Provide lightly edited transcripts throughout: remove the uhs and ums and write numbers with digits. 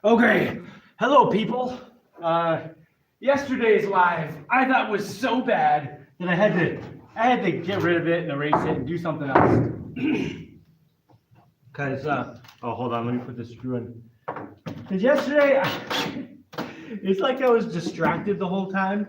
Okay, hello people. Yesterday's live I thought was so bad that I had to get rid of it and erase it and do something else. Cause oh, hold on, let me put this screw in. Cause yesterday, it's like I was distracted the whole time.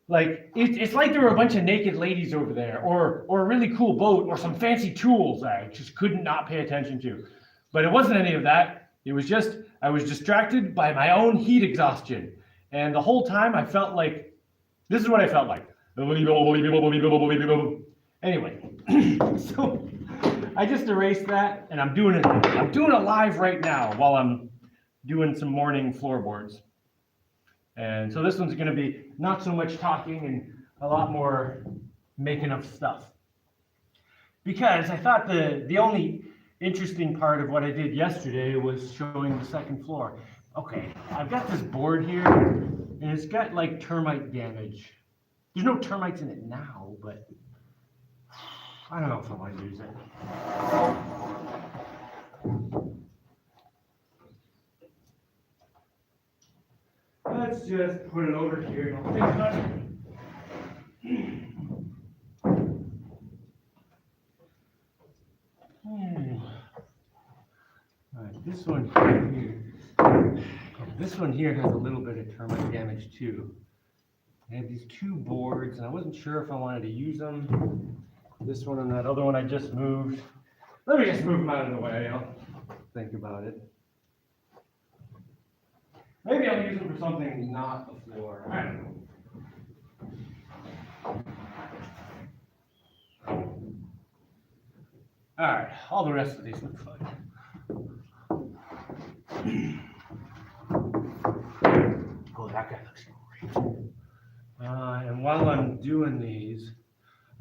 Like it's like there were a bunch of naked ladies over there, or a really cool boat, or some fancy tools I just could not pay attention to. But it wasn't any of that. It was just I was distracted by my own heat exhaustion, and the whole time I felt like this is what I felt like. Anyway, so I just erased that, and I'm doing it live right now while I'm doing some morning floorboards. And so this one's going to be not so much talking and a lot more making of stuff. Because I thought the only interesting part of what I did yesterday was showing the second floor. Okay, I've got this board here, and it's got like termite damage. There's no termites in it now, but I don't know if I want to use it. Let's just put it over here and I'll think about it. All right, this one here has a little bit of termite damage too. I had these two boards and I wasn't sure if I wanted to use them. This one and that other one I just moved. Let me just move them out of the way. I'll think about it. Maybe I'll use them for something not the floor. I don't know. All right, all the rest of these look fine. Oh, that guy looks great. And while I'm doing these,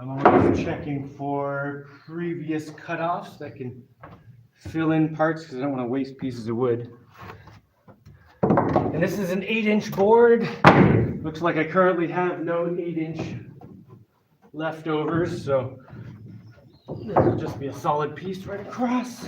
I'm always checking for previous cutoffs that can fill in parts because I don't want to waste pieces of wood. And this is an 8-inch board. Looks like I currently have no 8-inch leftovers, so this will just be a solid piece right across.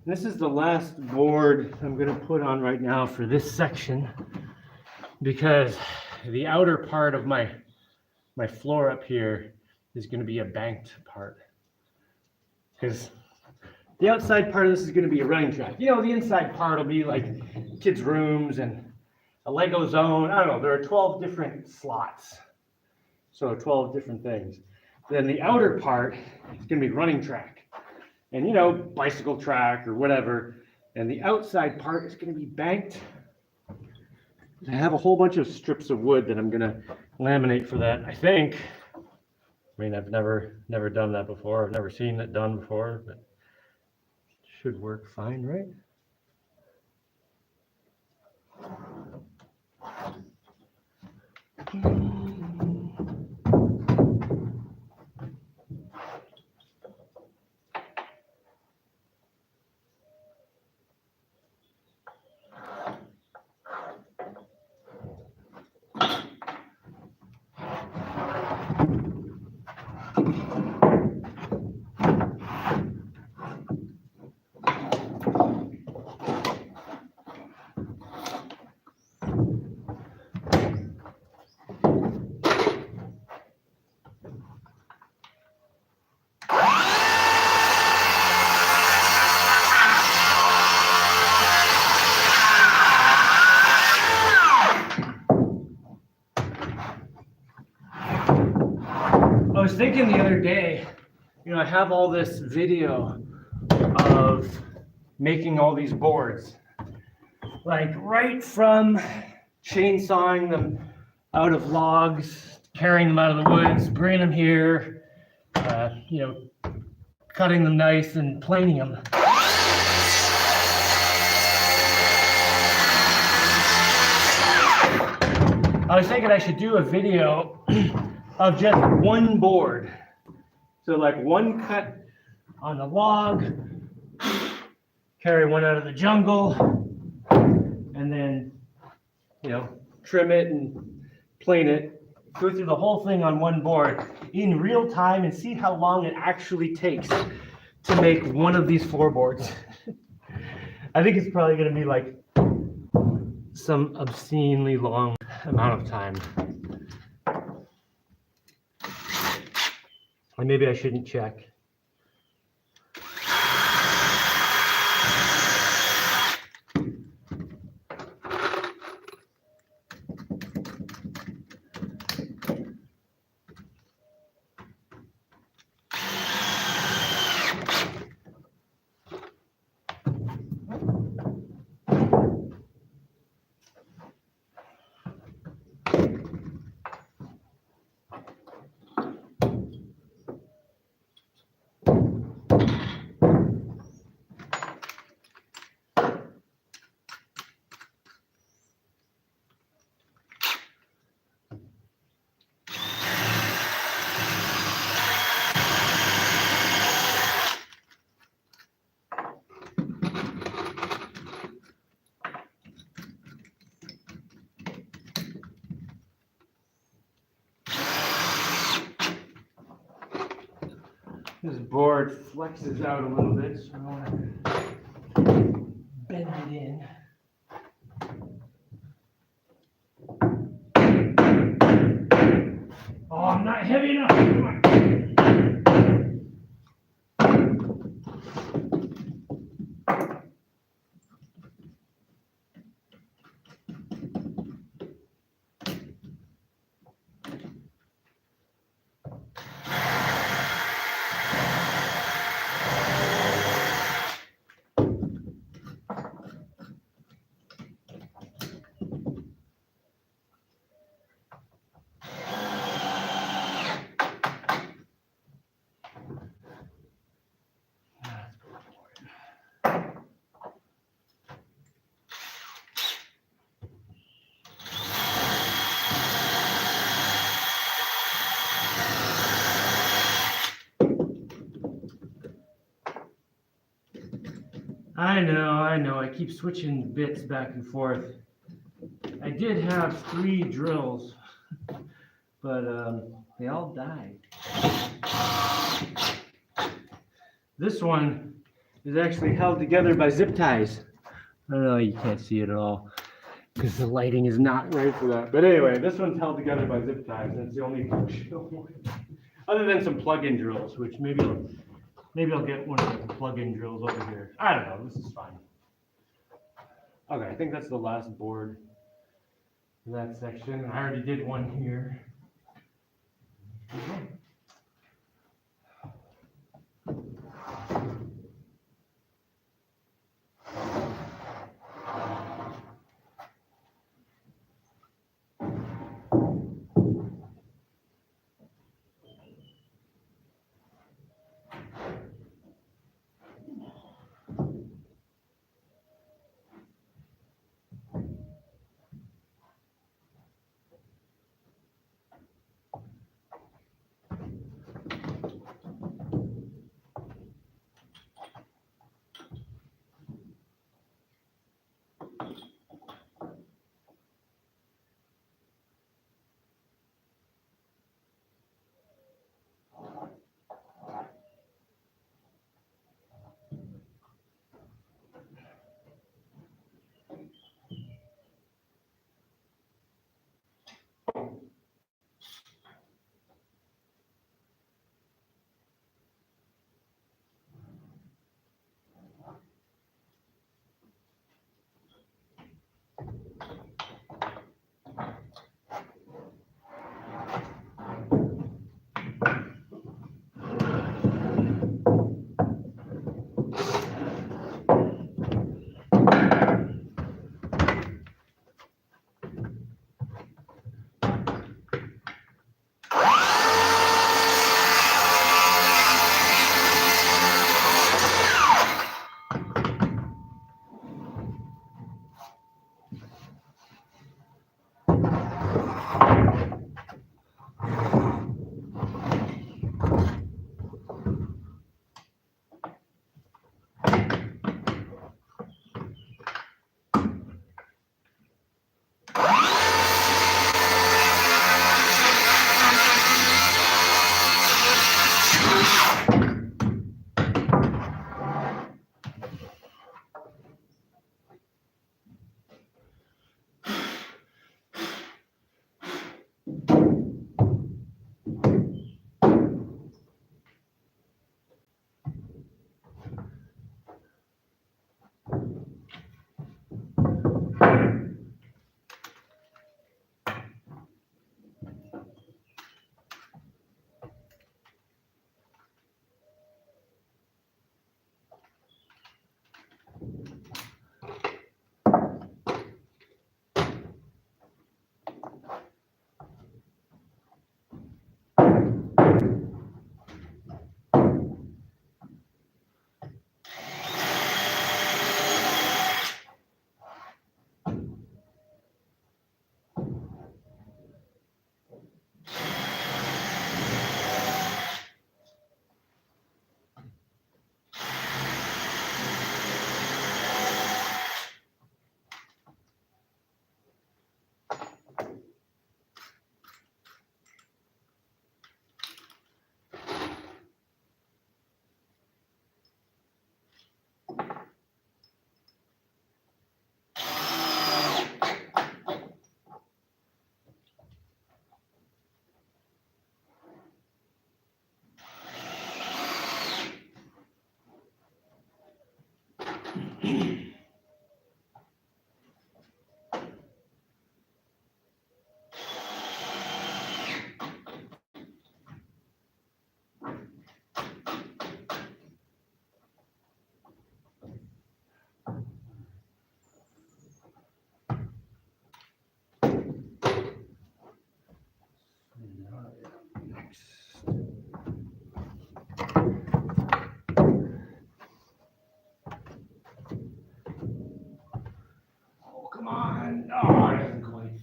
This is the last board I'm going to put on right now for this section because the outer part of my floor up here is going to be a banked part. Because the outside part of this is going to be a running track. You know, the inside part will be like kids' rooms and a Lego zone. I don't know, there are 12 different slots. So 12 different things. Then the outer part is going to be running track. And, you know, bicycle track or whatever. And the outside part is going to be banked. I have a whole bunch of strips of wood that I'm going to laminate for that, I think. I mean, I've never done that before. I've never seen it done before, but it should work fine, right? I was thinking the other day, you know, I have all this video of making all these boards, like right from chainsawing them out of logs, carrying them out of the woods, bringing them here, you know, cutting them nice and planing them. I was thinking I should do a video of just one board. So like one cut on the log, carry one out of the jungle, and then, you know, trim it and plane it, go through the whole thing on one board in real time and see how long it actually takes to make one of these floorboards. I think it's probably going to be like some obscenely long amount of time. Or maybe I shouldn't check. This board flexes out a little bit, so I want to bend it in. Oh, I'm not heavy enough. Come on. I know, I keep switching bits back and forth. I did have 3 drills, but they all died. This one is actually held together by zip ties. I don't know, you can't see it at all because the lighting is not right for that. But anyway, this one's held together by zip ties, and it's the only functional one. Other than some plug-in drills, which maybe I'll get one of the plug-in drills over here. I don't know, this is fine. Okay, I think that's the last board in that section. I already did one here.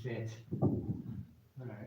fit. All right.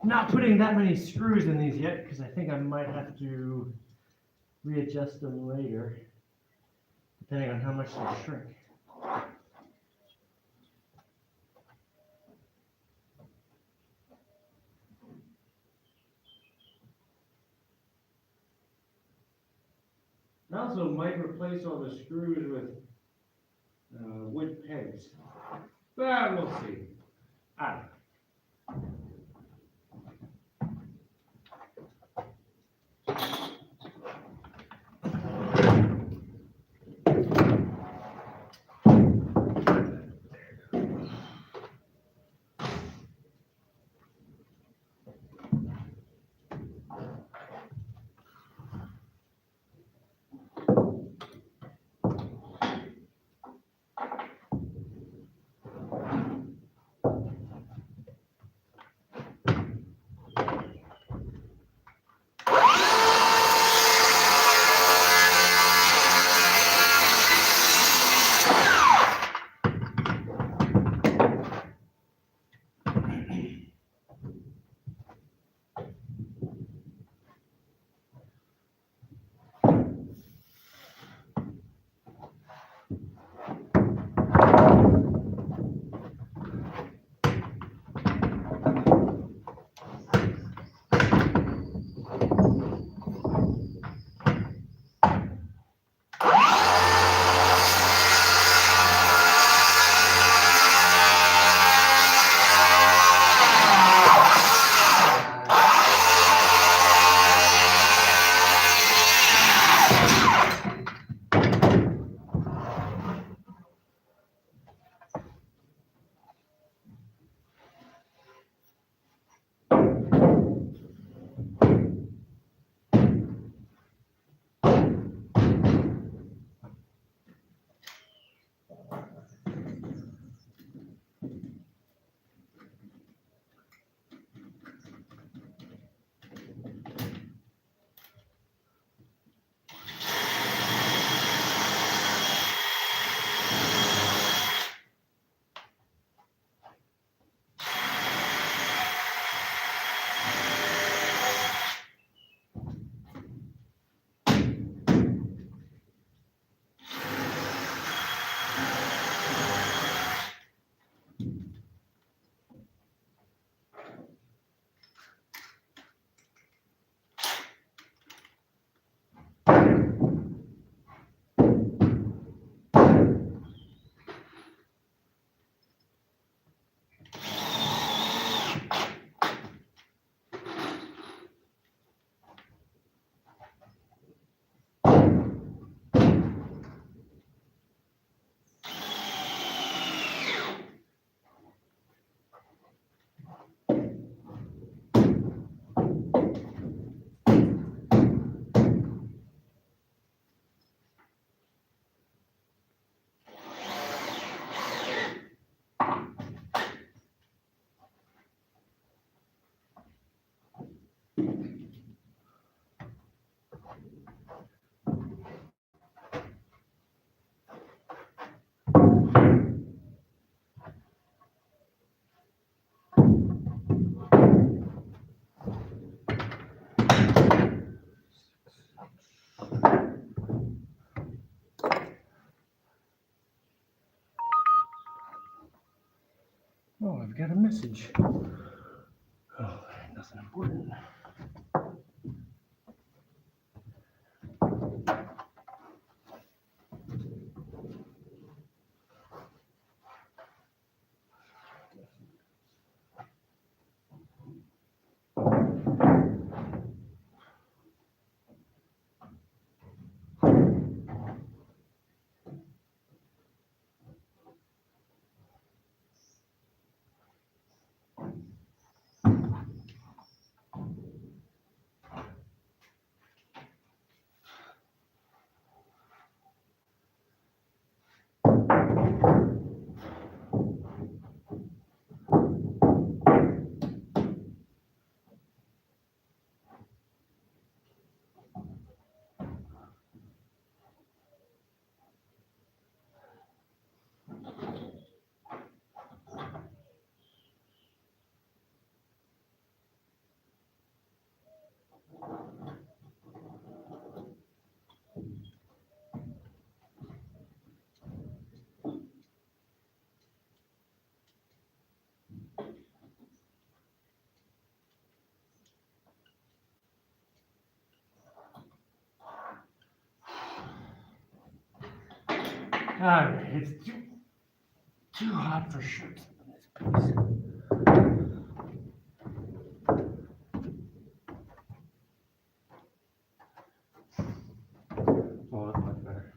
Not putting that many screws in these yet because I think I might have to readjust them later, depending on how much they shrink. I also might replace all the screws with wood pegs. But we'll see. I don't know. Oh, I've got a message. Oh, nothing important. It's too hot for shirts on this piece. Oh, that's much better.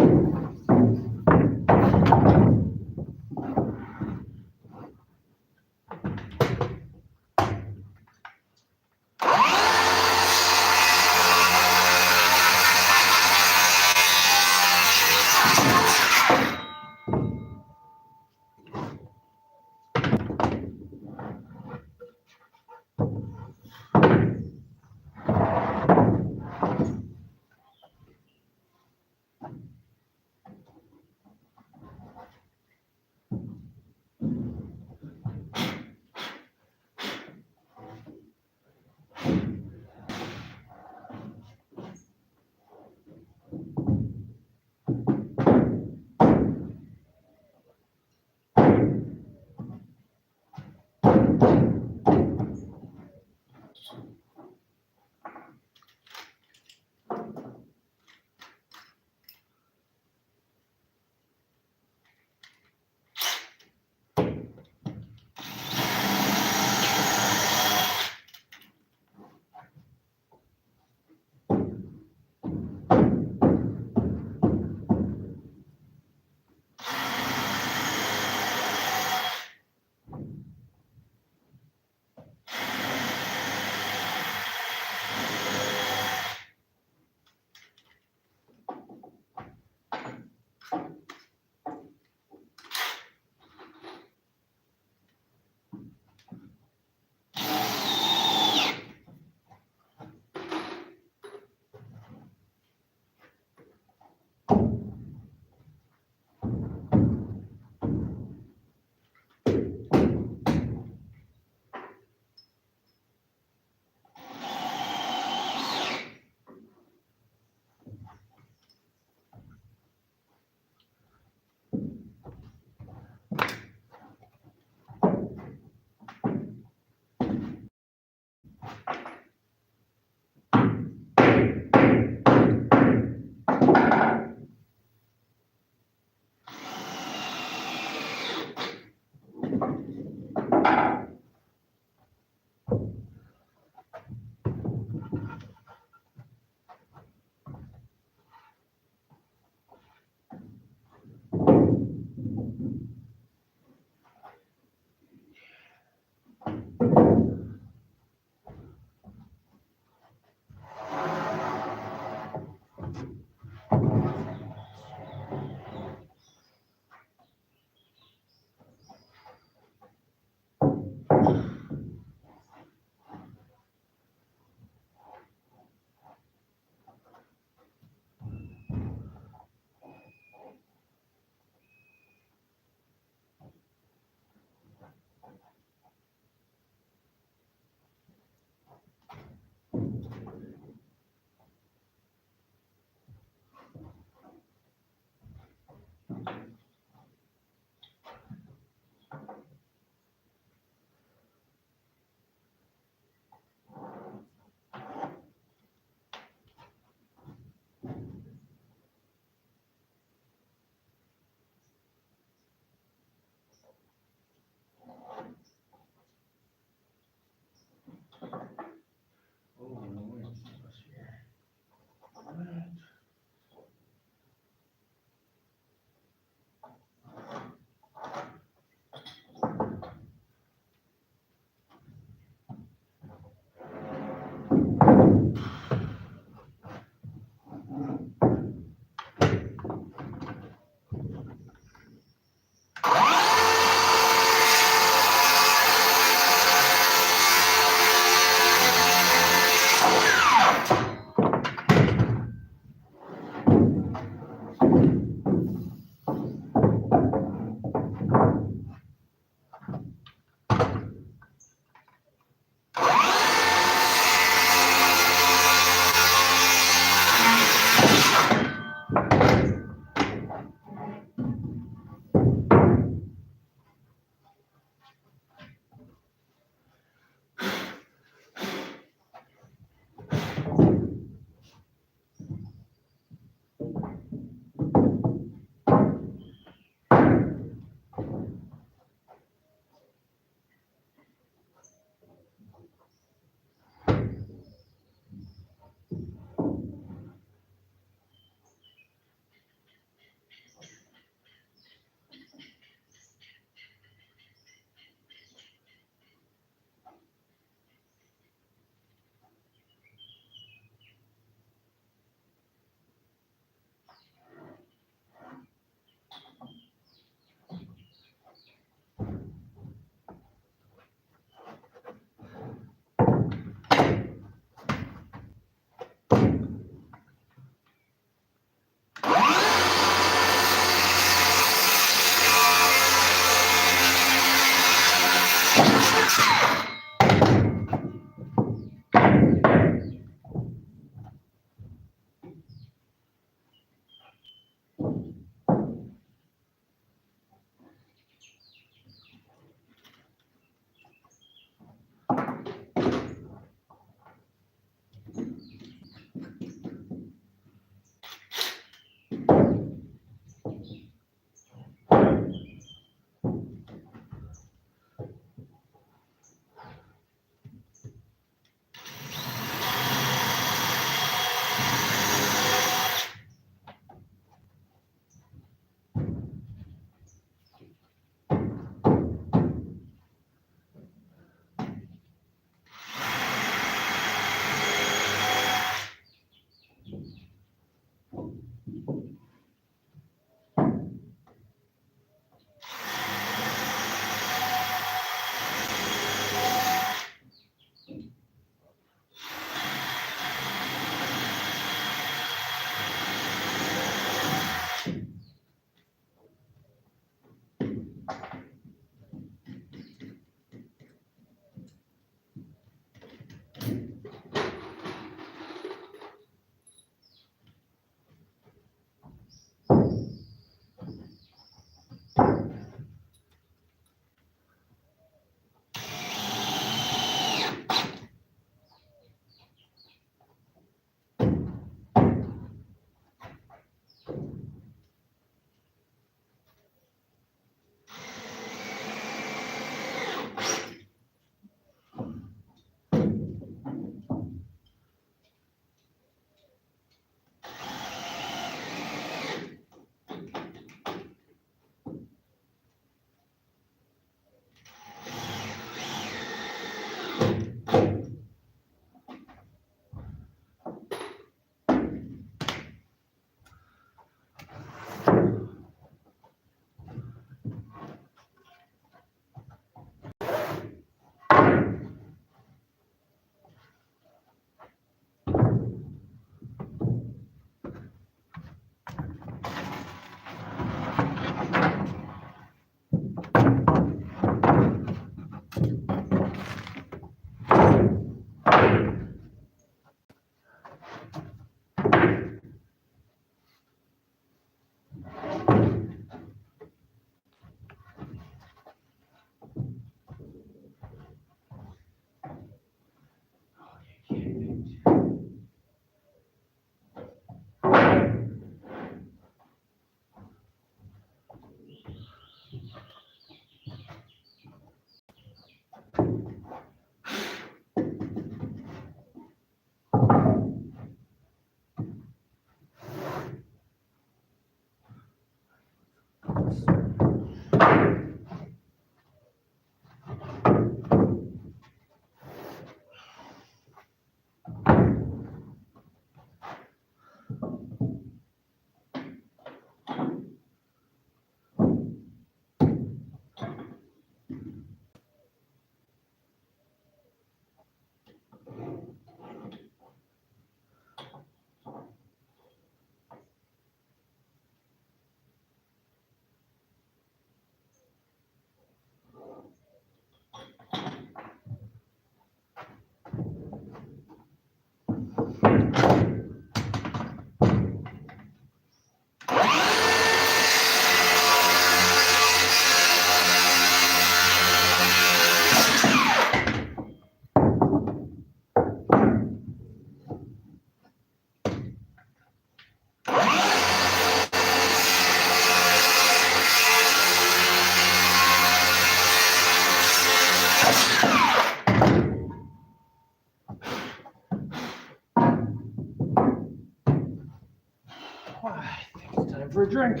I think it's time for a drink.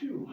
2.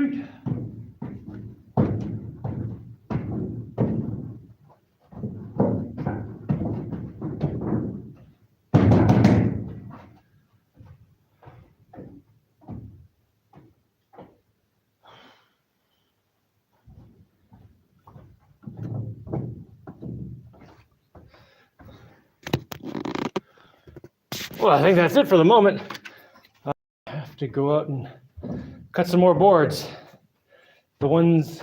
Sweet. Well, I think that's it for the moment. I have to go out and cut some more boards. The ones,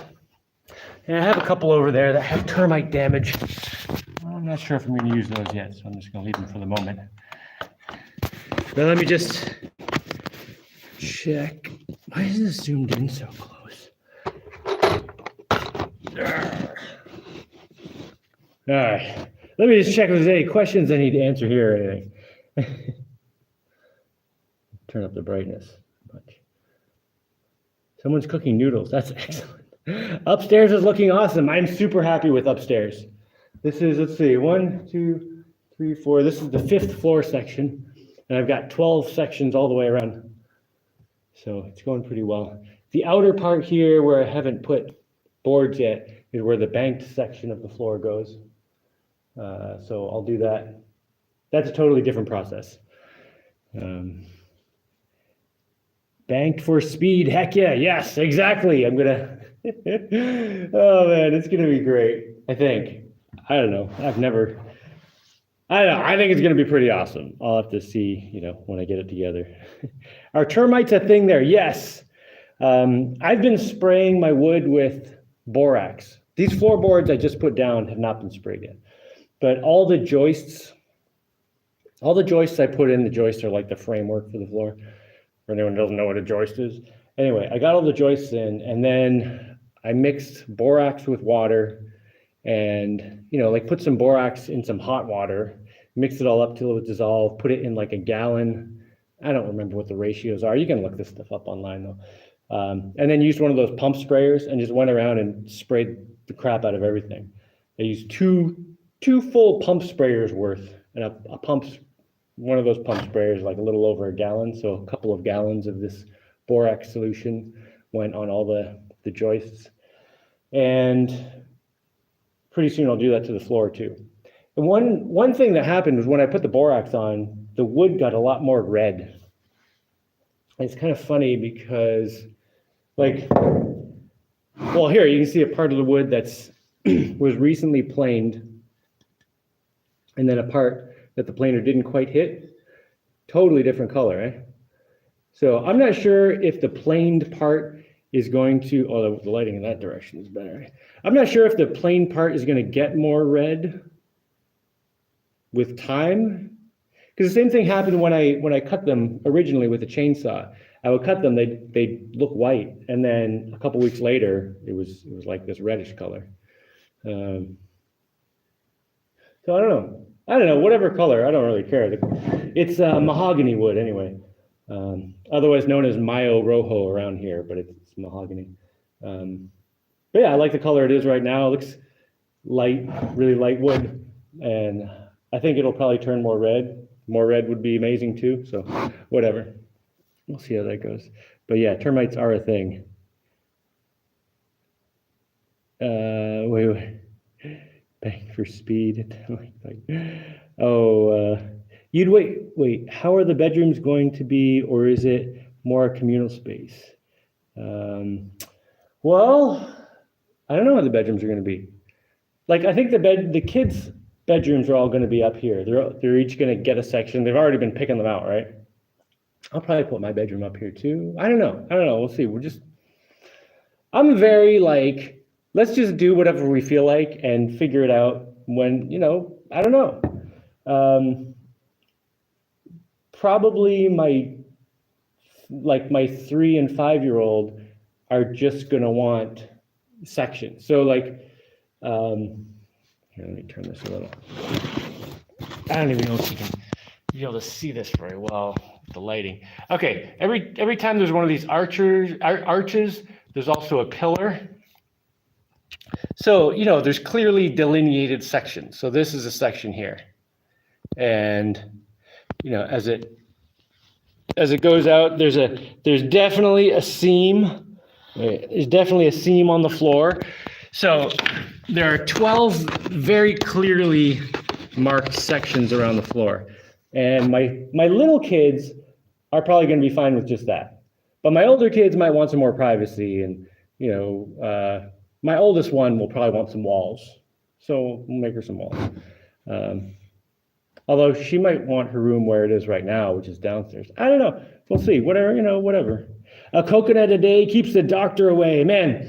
and I have a couple over there that have termite damage. I'm not sure if I'm going to use those yet, so I'm just going to leave them for the moment. Now let me just check. Why is this zoomed in so close? All right. Let me just check if there's any questions I need to answer here or anything. Turn up the brightness a bunch. Someone's cooking noodles. That's excellent. Upstairs is looking awesome. I'm super happy with upstairs. This is, let's see, 1, 2, 3, 4. This is the 5th floor section, and I've got 12 sections all the way around. So it's going pretty well. The outer part here where I haven't put boards yet is where the banked section of the floor goes. So I'll do that. That's a totally different process. Banked for speed, heck yeah, yes, exactly. I'm gonna, oh man, it's gonna be great, I think. I don't know, I don't know, I think it's gonna be pretty awesome. I'll have to see, when I get it together. Are termites a thing there? Yes. I've been spraying my wood with borax. These floorboards I just put down have not been sprayed yet. But all the joists I put in, the joists are like the framework for the floor. For anyone who doesn't know what a joist is. Anyway, I got all the joists in, and then I mixed borax with water and, like put some borax in some hot water, mix it all up till it was dissolved, put it in like a gallon. I don't remember what the ratios are. You can look this stuff up online though. And then used one of those pump sprayers and just went around and sprayed the crap out of everything. I used two full pump sprayers worth, and one of those pump sprayers, like a little over a gallon. So a couple of gallons of this borax solution went on all the joists. And pretty soon I'll do that to the floor too. And one thing that happened was when I put the borax on, the wood got a lot more red. And it's kind of funny because here you can see a part of the wood that's was recently planed, and then a part that the planer didn't quite hit, totally different color, eh? So I'm not sure if the planed part is going to, the lighting in that direction is better. I'm not sure if the planed part is going to get more red with time, because the same thing happened when I cut them originally with a chainsaw. I would cut them, they'd look white, and then a couple weeks later, it was like this reddish color. So I don't know, whatever color, I don't really care. It's mahogany wood anyway, otherwise known as Mayo Rojo around here, but it's mahogany. But yeah, I like the color it is right now. It looks light, really light wood, and I think it'll probably turn more red. More red would be amazing too, so whatever. We'll see how that goes. But yeah, termites are a thing. Wait. Bank for speed. You'd wait, how are the bedrooms going to be, or is it more a communal space? Well, I don't know how the bedrooms are going to be. Like, I think the kids' bedrooms are all going to be up here. They're each going to get a section. They've already been picking them out, right? I'll probably put my bedroom up here too. I don't know. We'll see. I'm very let's just do whatever we feel like and figure it out when, I don't know. Probably my 3 and 5-year-old are just going to want sections. So here, let me turn this a little. I don't even know if you can be able to see this very well with the lighting. Okay, every time there's one of these arches, there's also a pillar. So, there's clearly delineated sections. So this is a section here. And, as it goes out, there's definitely a seam There's definitely a seam on the floor. So there are 12 very clearly marked sections around the floor. And my little kids are probably going to be fine with just that. But my older kids might want some more privacy. And, my oldest one will probably want some walls. So we'll make her some walls. Although she might want her room where it is right now, which is downstairs. I don't know. We'll see. Whatever. A coconut a day keeps the doctor away. Man,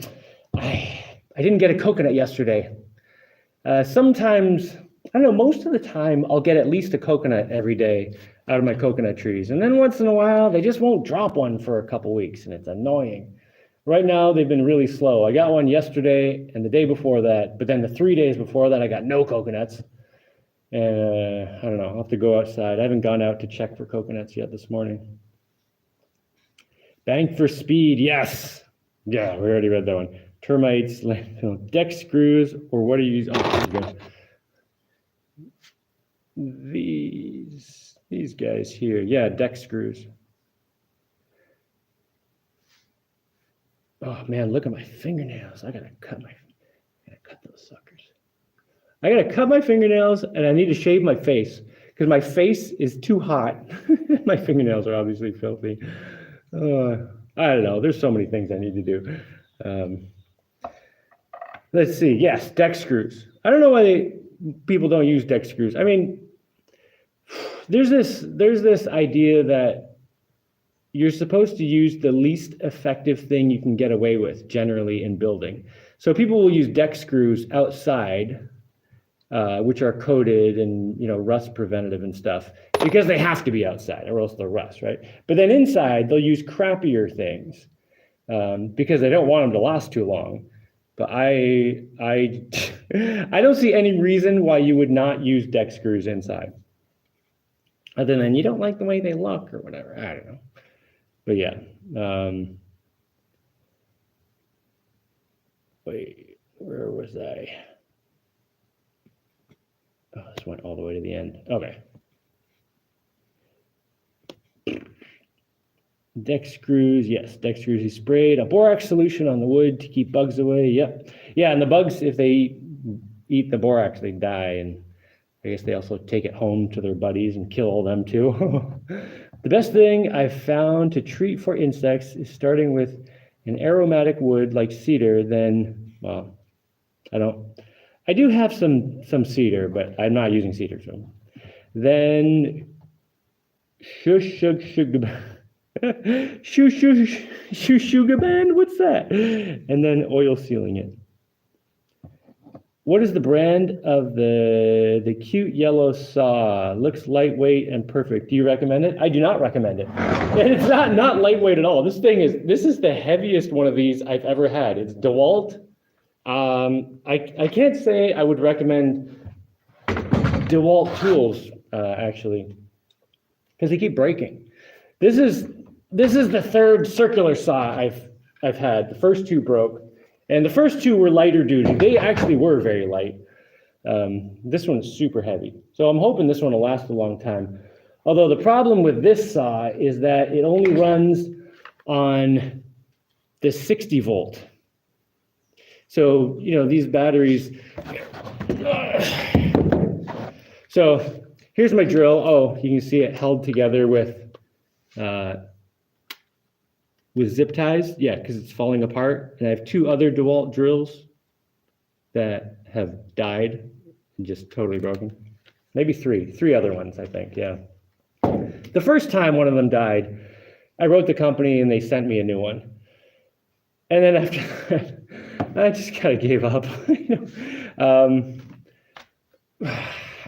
I didn't get a coconut yesterday. Sometimes, I don't know, most of the time I'll get at least a coconut every day out of my coconut trees. And then once in a while, they just won't drop one for a couple weeks, and it's annoying. Right now, they've been really slow. I got one yesterday and the day before that, but then the 3 days before that, I got no coconuts. And I don't know, I'll have to go outside. I haven't gone out to check for coconuts yet this morning. Bank for speed, yes. Yeah, we already read that one. Termites, deck screws, or what are you using? Oh, these guys here, yeah, deck screws. Oh man, look at my fingernails. I gotta cut those suckers. I gotta cut my fingernails, and I need to shave my face because my face is too hot. My fingernails are obviously filthy. I don't know. There's so many things I need to do. Let's see. Yes, deck screws. I don't know why people don't use deck screws. I mean, there's this idea that you're supposed to use the least effective thing you can get away with generally in building. So people will use deck screws outside, which are coated and rust preventative and stuff, because they have to be outside or else they'll rust, right? But then inside they'll use crappier things because they don't want them to last too long. But I don't see any reason why you would not use deck screws inside, other than you don't like the way they look or whatever. I don't know. But yeah. Wait, where was I? Oh, this went all the way to the end. Okay. Deck screws, yes, deck screws he sprayed. A borax solution on the wood to keep bugs away. Yep. Yeah, and the bugs, if they eat the borax, they die. And I guess they also take it home to their buddies and kill them too. The best thing I've found to treat for insects is starting with an aromatic wood like cedar, then, well, I do have some cedar, but I'm not using cedar. So then Shushugaban, what's that? And then oil sealing it. What is the brand of the cute yellow saw? Looks lightweight and perfect. Do you recommend it? I do not recommend it. And it's not lightweight at all. This is the heaviest one of these I've ever had. It's DeWalt. I can't say I would recommend DeWalt tools, actually, because they keep breaking. This is the third circular saw I've had. The first two broke, and the first two were lighter duty. They actually were very light. This one's super heavy, so I'm hoping this one will last a long time. Although the problem with this saw is that it only runs on the 60 volt. So, these batteries. So here's my drill. Oh, you can see it held together with zip ties. Yeah, because it's falling apart. And I have two other DeWalt drills that have died and just totally broken. Maybe three other ones, I think. Yeah. The first time one of them died, I wrote the company and they sent me a new one. And then after that, I just kind of gave up. I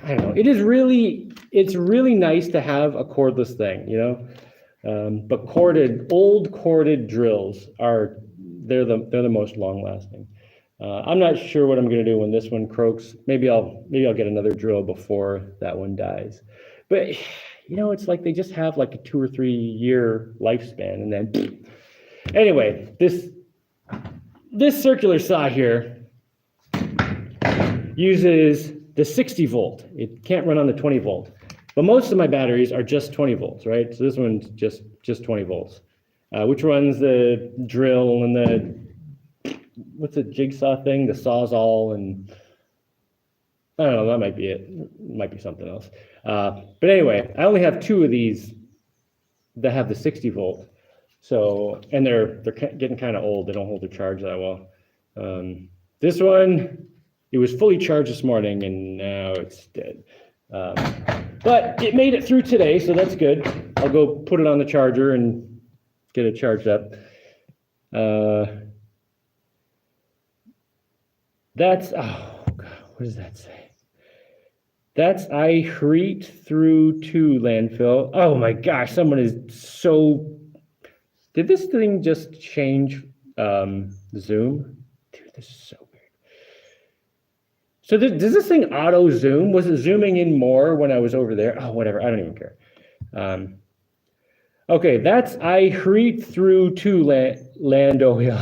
don't know. It's really nice to have a cordless thing, but old corded drills they're the most long lasting. I'm not sure what I'm going to do when this one croaks. Maybe I'll get another drill before that one dies. But it's like they just have like a 2 or 3 year lifespan, and then anyway, this circular saw here uses the 60 volt. It can't run on the 20 volt. But most of my batteries are just 20 volts, right? So this one's just 20 volts. which runs the drill and what's the jigsaw thing, the Sawzall, and I don't know, that might be it. It might be something else. But anyway, I only have 2 of these that have the 60 volt. So, and they're getting kind of old. They don't hold the charge that well. This one, it was fully charged this morning and now it's dead. But it made it through today, so that's good. I'll go put it on the charger and get it charged up. That's, oh God, what does that say? That's I hreet through to landfill. Oh my gosh, someone is so, did this thing just change zoom? Dude, this is so weird. So does this thing auto zoom? Was it zooming in more when I was over there? Oh, whatever, I don't even care. Okay, that's I hreet through to land oil.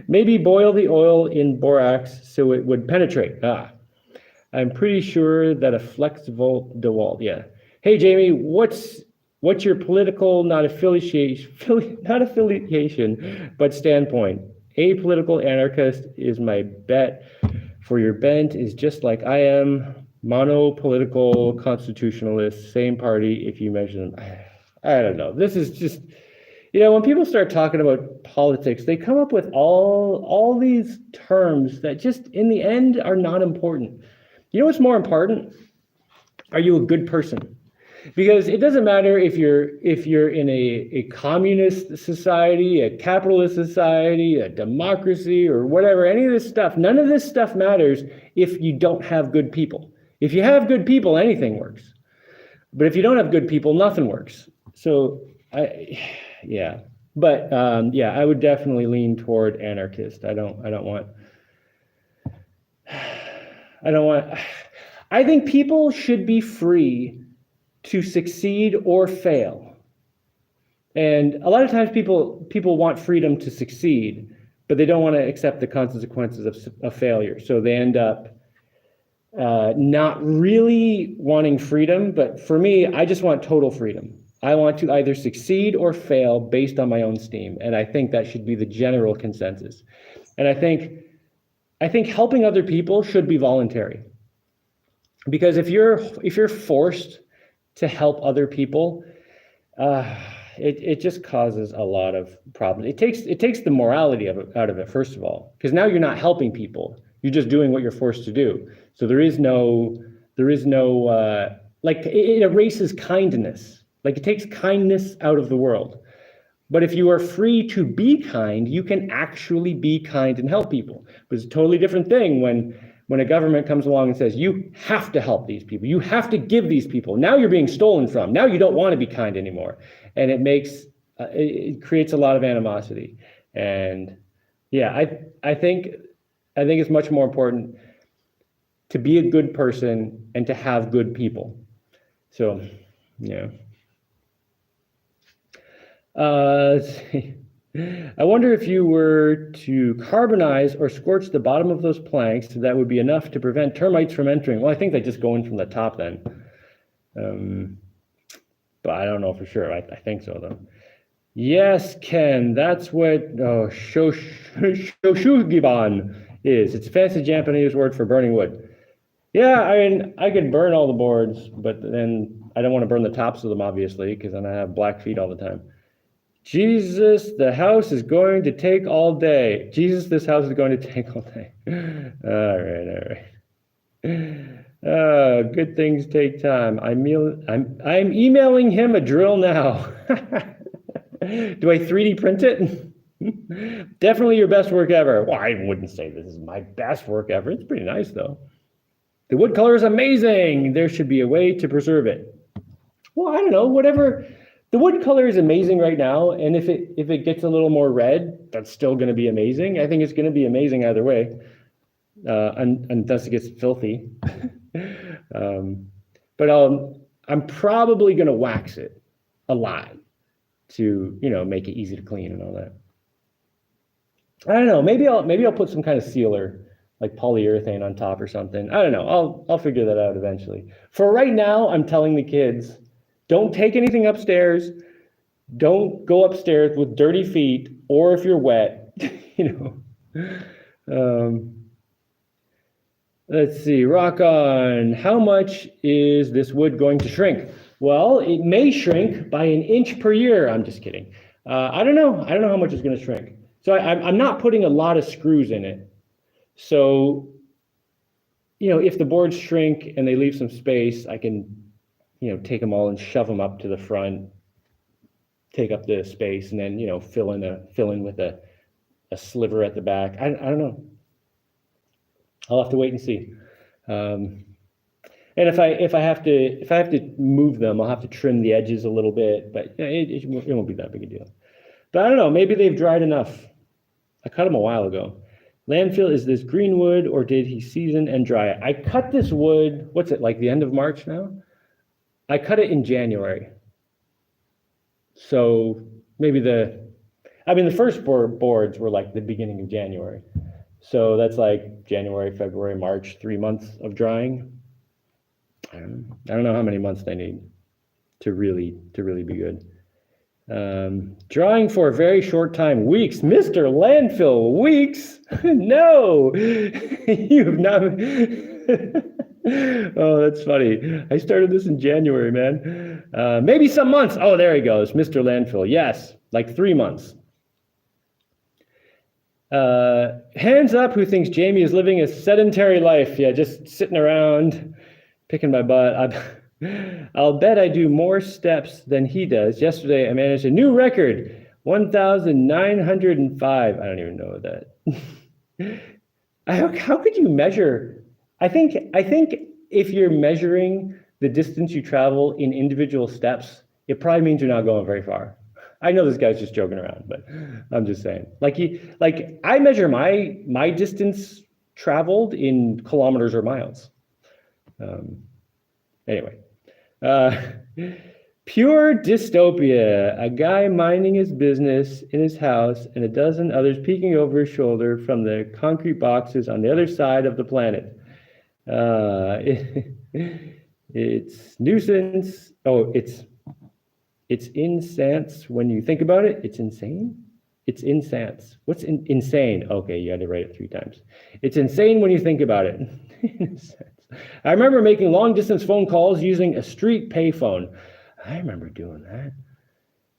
Maybe boil the oil in borax so it would penetrate. I'm pretty sure that a flex volt DeWalt. Yeah. Hey, Jaimie, what's your political not affiliation, but standpoint? Apolitical anarchist is my bet. For your bent is just like I am. Monopolitical constitutionalist, same party. If you measure them, I don't know. This is just. When people start talking about politics, they come up with all these terms that just in the end are not important. You know what's more important? Are you a good person? Because it doesn't matter if you're in a communist society, a capitalist society, a democracy, or whatever, any of this stuff, none of this stuff matters if you don't have good people. If you have good people, anything works. But if you don't have good people, nothing works. So yeah, but I would definitely lean toward anarchist. I think people should be free to succeed or fail. And a lot of times people want freedom to succeed, but they don't want to accept the consequences of failure. So they end up not really wanting freedom. But for me, I just want total freedom. I want to either succeed or fail based on my own steam. And I think that should be the general consensus. And I think helping other people should be voluntary. Because if you're forced to help other people, it just causes a lot of problems. It takes the morality out of it, first of all, because now you're not helping people. You're just doing what you're forced to do. So there is no like it erases kindness. Like it takes kindness out of the world. But if you are free to be kind, you can actually be kind and help people. But it's a totally different thing when a government comes along and says, you have to help these people. You have to give these people. Now you're being stolen from. Now you don't want to be kind anymore. And it creates a lot of animosity. And yeah, I think it's much more important to be a good person and to have good people. So, yeah. Let's see. I wonder if you were to carbonize or scorch the bottom of those planks, that would be enough to prevent termites from entering. Well, I think they just go in from the top then. But I don't know for sure. I think so, though. Yes, Ken, that's what shoshugiban is. It's a fancy Japanese word for burning wood. Yeah, I mean, I could burn all the boards, but then I don't want to burn the tops of them, obviously, because then I have black feet all the time. Jesus, the house is going to take all day. Jesus, this house is going to take all day. All right. Good things take time. I'm emailing him a drill now. Do I 3D print it? Definitely your best work ever. Well, I wouldn't say this is my best work ever. It's pretty nice, though. The wood color is amazing. There should be a way to preserve it. Well, I don't know, whatever. The wood color is amazing right now, and if it gets a little more red, that's still going to be amazing. I think it's going to be amazing either way, unless it gets filthy. But I'm probably going to wax it a lot to make it easy to clean and all that. I don't know. Maybe I'll put some kind of sealer, like polyurethane on top or something. I don't know. I'll figure that out eventually. For right now, I'm telling the kids, don't take anything upstairs. Don't go upstairs with dirty feet, or if you're wet, you know. Let's see, rock on. How much is this wood going to shrink? Well, it may shrink by 1 inch per year. I'm just kidding. I don't know. I don't know how much it's going to shrink. So I'm not putting a lot of screws in it. So, you know, if the boards shrink and they leave some space, I can, you know, take them all and shove them up to the front, take up the space, and then, you know, fill in with a sliver at the back. I don't know. I'll have to wait and see. And if I have to move them, I'll have to trim the edges a little bit, but it won't be that big a deal. But I don't know, maybe they've dried enough. I cut them a while ago. Landfill, is this green wood, or did he season and dry it? I cut this wood, what's it, like the end of March now? I cut it in January. So maybe the first boards were like the beginning of January. So that's like January, February, March, 3 months of drying. I don't know how many months they need to really be good. Drying for a very short time, weeks. Mr. Landfill, weeks? No, you have not. Oh, that's funny. I started this in January, man. Maybe some months. Oh, there he goes, Mr. Landfill. Yes, like 3 months. Hands up who thinks Jaimie is living a sedentary life. Yeah, just sitting around, picking my butt. I'll bet I do more steps than he does. Yesterday, I managed a new record, 1,905. I don't even know that. How could you measure? I think if you're measuring the distance you travel in individual steps, it probably means you're not going very far. I know this guy's just joking around, but I'm just saying. Like I measure my distance traveled in kilometers or miles. Anyway, pure dystopia. A guy minding his business in his house and a dozen others peeking over his shoulder from the concrete boxes on the other side of the planet. It's nuisance. Oh, it's insane when you think about it. It's insane. It's insane. What's insane? Okay, you had to write it 3 times. It's insane when you think about it. I remember making long distance phone calls using a street payphone. I remember doing that.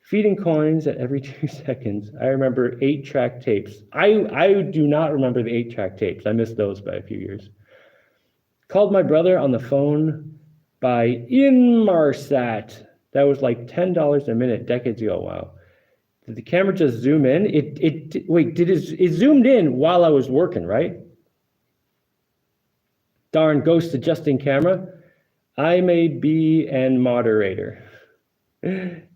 Feeding coins at every 2 seconds. I remember 8-track tapes. I do not remember the 8-track tapes. I missed those by a few years. Called my brother on the phone by Inmarsat. That was like $10 a minute decades ago. Wow. Did the camera just zoom in? It zoomed in while I was working, right? Darn ghost adjusting camera. I may be an moderator.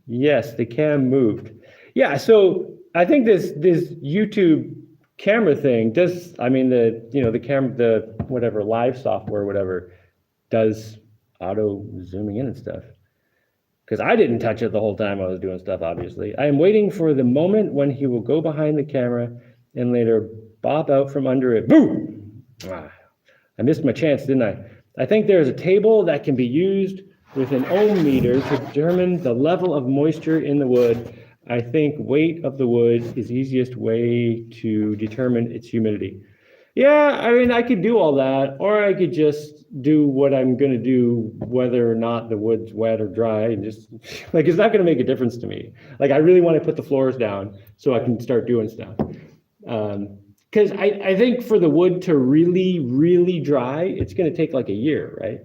Yes, the cam moved. Yeah, so I think this YouTube camera thing does, I mean, the camera, the whatever live software, whatever, does auto zooming in and stuff. Because I didn't touch it the whole time I was doing stuff, obviously. I am waiting for the moment when he will go behind the camera and later bop out from under it. Boom! I missed my chance, didn't I? I think there's a table that can be used with an ohm meter to determine the level of moisture in the wood. I think weight of the wood is the easiest way to determine its humidity. Yeah, I mean, I could do all that, or I could just do what I'm going to do, whether or not the wood's wet or dry, and just, like, it's not going to make a difference to me. Like, I really want to put the floors down so I can start doing stuff. Because I think for the wood to really, really dry, it's going to take like a year, right?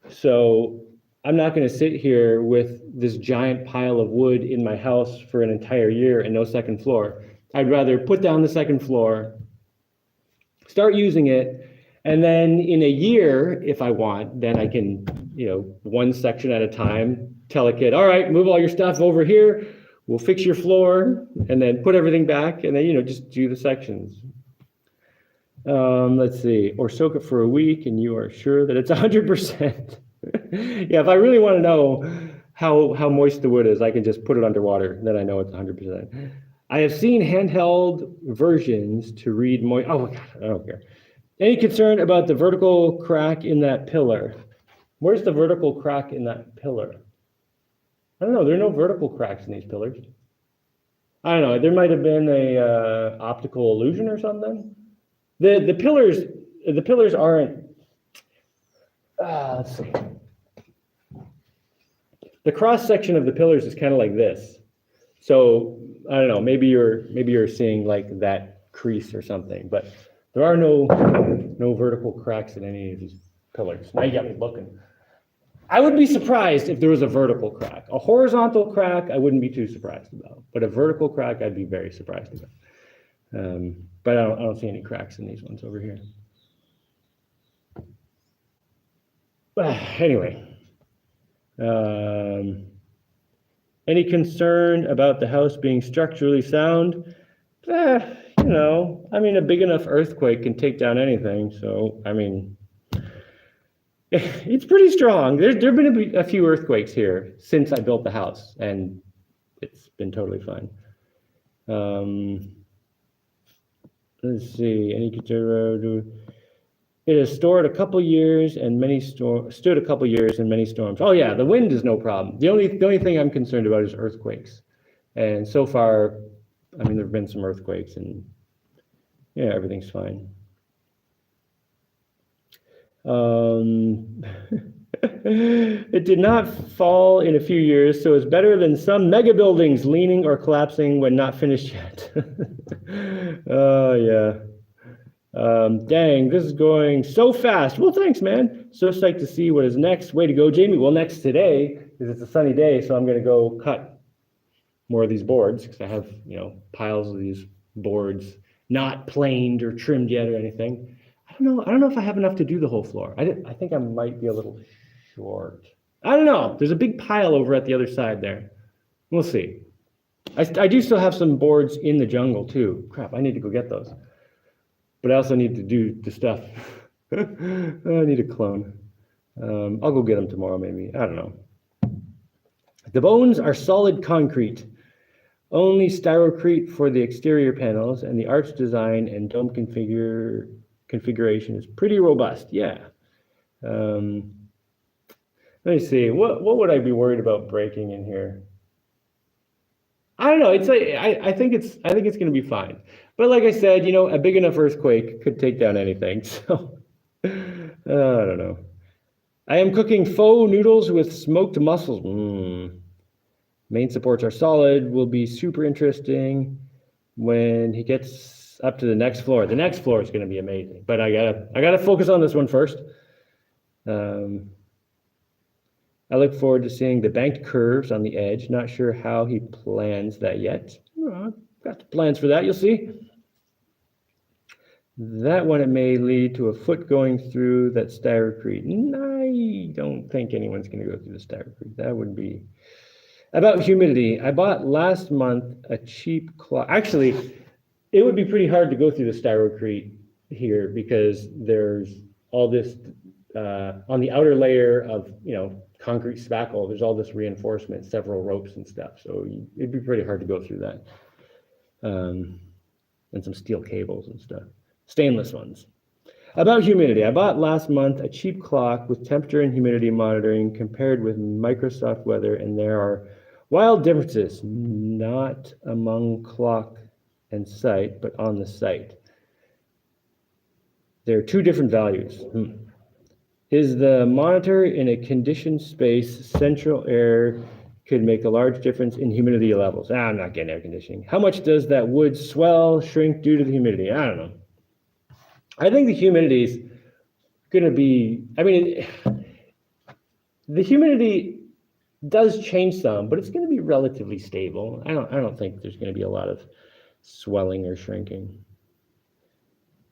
So I'm not going to sit here with this giant pile of wood in my house for an entire year and no second floor. I'd rather put down the second floor, start using it, and then in a year, if I want, then I can, one section at a time, tell a kid, all right, move all your stuff over here, we'll fix your floor, and then put everything back, and then, just do the sections. Let's see, or soak it for a week, and you are sure that it's 100%. Yeah, if I really want to know how moist the wood is, I can just put it underwater, then I know it's 100%. I have seen handheld versions to read moisture. Oh, God, I don't care. Any concern about the vertical crack in that pillar? Where's the vertical crack in that pillar? I don't know. There are no vertical cracks in these pillars. I don't know. There might have been a optical illusion or something. The pillars aren't. Let's see. The cross section of the pillars is kind of like this. So I don't know. Maybe you're seeing like that crease or something, but there are no vertical cracks in any of these pillars. Now you got me looking. I would be surprised if there was a vertical crack. A horizontal crack, I wouldn't be too surprised about, but a vertical crack, I'd be very surprised about. But I don't see any cracks in these ones over here. Anyway, any concern about the house being structurally sound? You know, I mean, a big enough earthquake can take down anything. So, I mean, it's pretty strong. There've been a few earthquakes here since I built the house, and it's been totally fine. Let's see. Any it has stood a couple years and many storms. Oh yeah, the wind is no problem. The only thing I'm concerned about is earthquakes, and so far, I mean, there've been some earthquakes, and yeah, everything's fine. It did not fall in a few years, so it's better than some mega buildings leaning or collapsing when not finished yet. Oh, yeah. Dang, this is going so fast. Well, thanks, man. So psyched to see what is next. Way to go, Jaimie. Well, next today, because it's a sunny day, so I'm going to go cut more of these boards, because I have, you know, piles of these boards not planed or trimmed yet or anything. I don't know if I have enough to do the whole floor. I think I might be a little short. I don't know. There's a big pile over at the other side there. We'll see. I do still have some boards in the jungle too. Crap, I need to go get those. But I also need to do the stuff. I need a clone. I'll go get them tomorrow maybe. I don't know. The bones are solid concrete. Only styrocrete for the exterior panels, and the arch design and dome configuration is pretty robust. Yeah. Let me see. What would I be worried about breaking in here? I don't know. It's like I think it's going to be fine. But like I said, you know, a big enough earthquake could take down anything. So I don't know. I am cooking faux noodles with smoked mussels. Main supports are solid. Will be super interesting when he gets up to the next floor. The next floor is going to be amazing. But I gotta focus on this one first. I look forward to seeing the banked curves on the edge. Not sure how he plans that yet. Got the plans for that, you'll see. That one, it may lead to a foot going through that styrocrete. I don't think anyone's going to go through the styrocrete. That would be... About humidity, I bought last month a cheap cloth. Actually, it would be pretty hard to go through the styrocrete here because there's all this, on the outer layer of, you know, concrete spackle, there's all this reinforcement, several ropes and stuff. So it'd be pretty hard to go through that. And some steel cables and stuff. Stainless ones. About humidity, I bought last month a cheap clock with temperature and humidity monitoring compared with Microsoft Weather, and there are wild differences, not among clock and site, but on the site. There are two different values. Is the monitor in a conditioned space? Central air could make a large difference in humidity levels. I'm not getting air conditioning. How much does that wood swell, shrink due to the humidity? I don't know. I think the humidity is going to be, I mean, the humidity does change some, but it's going to be relatively stable. I don't think there's going to be a lot of swelling or shrinking.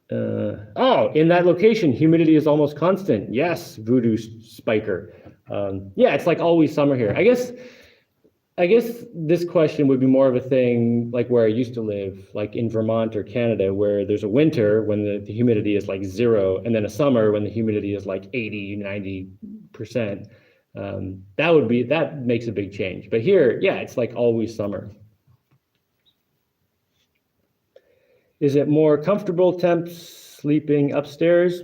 In that location, humidity is almost constant. Yes, Voodoo Spiker. Yeah, it's like always summer here. I guess this question would be more of a thing like where I used to live, like in Vermont or Canada, where there's a winter when the humidity is like 0, and then a summer when the humidity is like 80, 90%. That makes a big change. But here, yeah, it's like always summer. Is it more comfortable temps sleeping upstairs?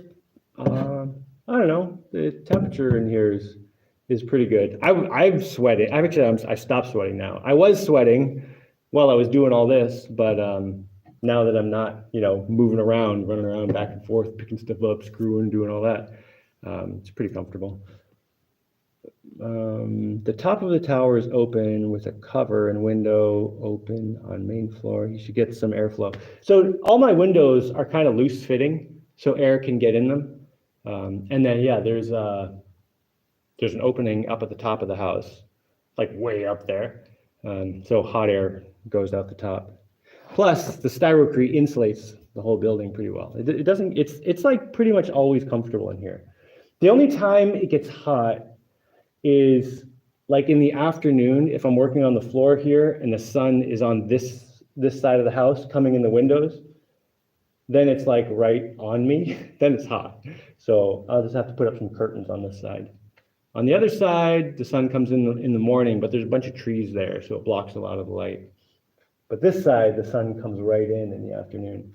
I don't know. The temperature in here is is pretty good. I've sweated. I stopped sweating now. I was sweating while I was doing all this, but now that I'm not, moving around, running around back and forth, picking stuff up, screwing, doing all that, it's pretty comfortable. The top of the tower is open with a cover and window open on main floor. You should get some airflow. So all my windows are kind of loose fitting, so air can get in them. And then, yeah, there's an opening up at the top of the house, like way up there. So hot air goes out the top. Plus, the styrocrete insulates the whole building pretty well. It doesn't. It's like pretty much always comfortable in here. The only time it gets hot is like in the afternoon if I'm working on the floor here and the sun is on this side of the house coming in the windows. Then it's like right on me. Then it's hot. So I'll just have to put up some curtains on this side. On the other side, the sun comes in the morning, but there's a bunch of trees there, so it blocks a lot of the light. But this side, the sun comes right in the afternoon.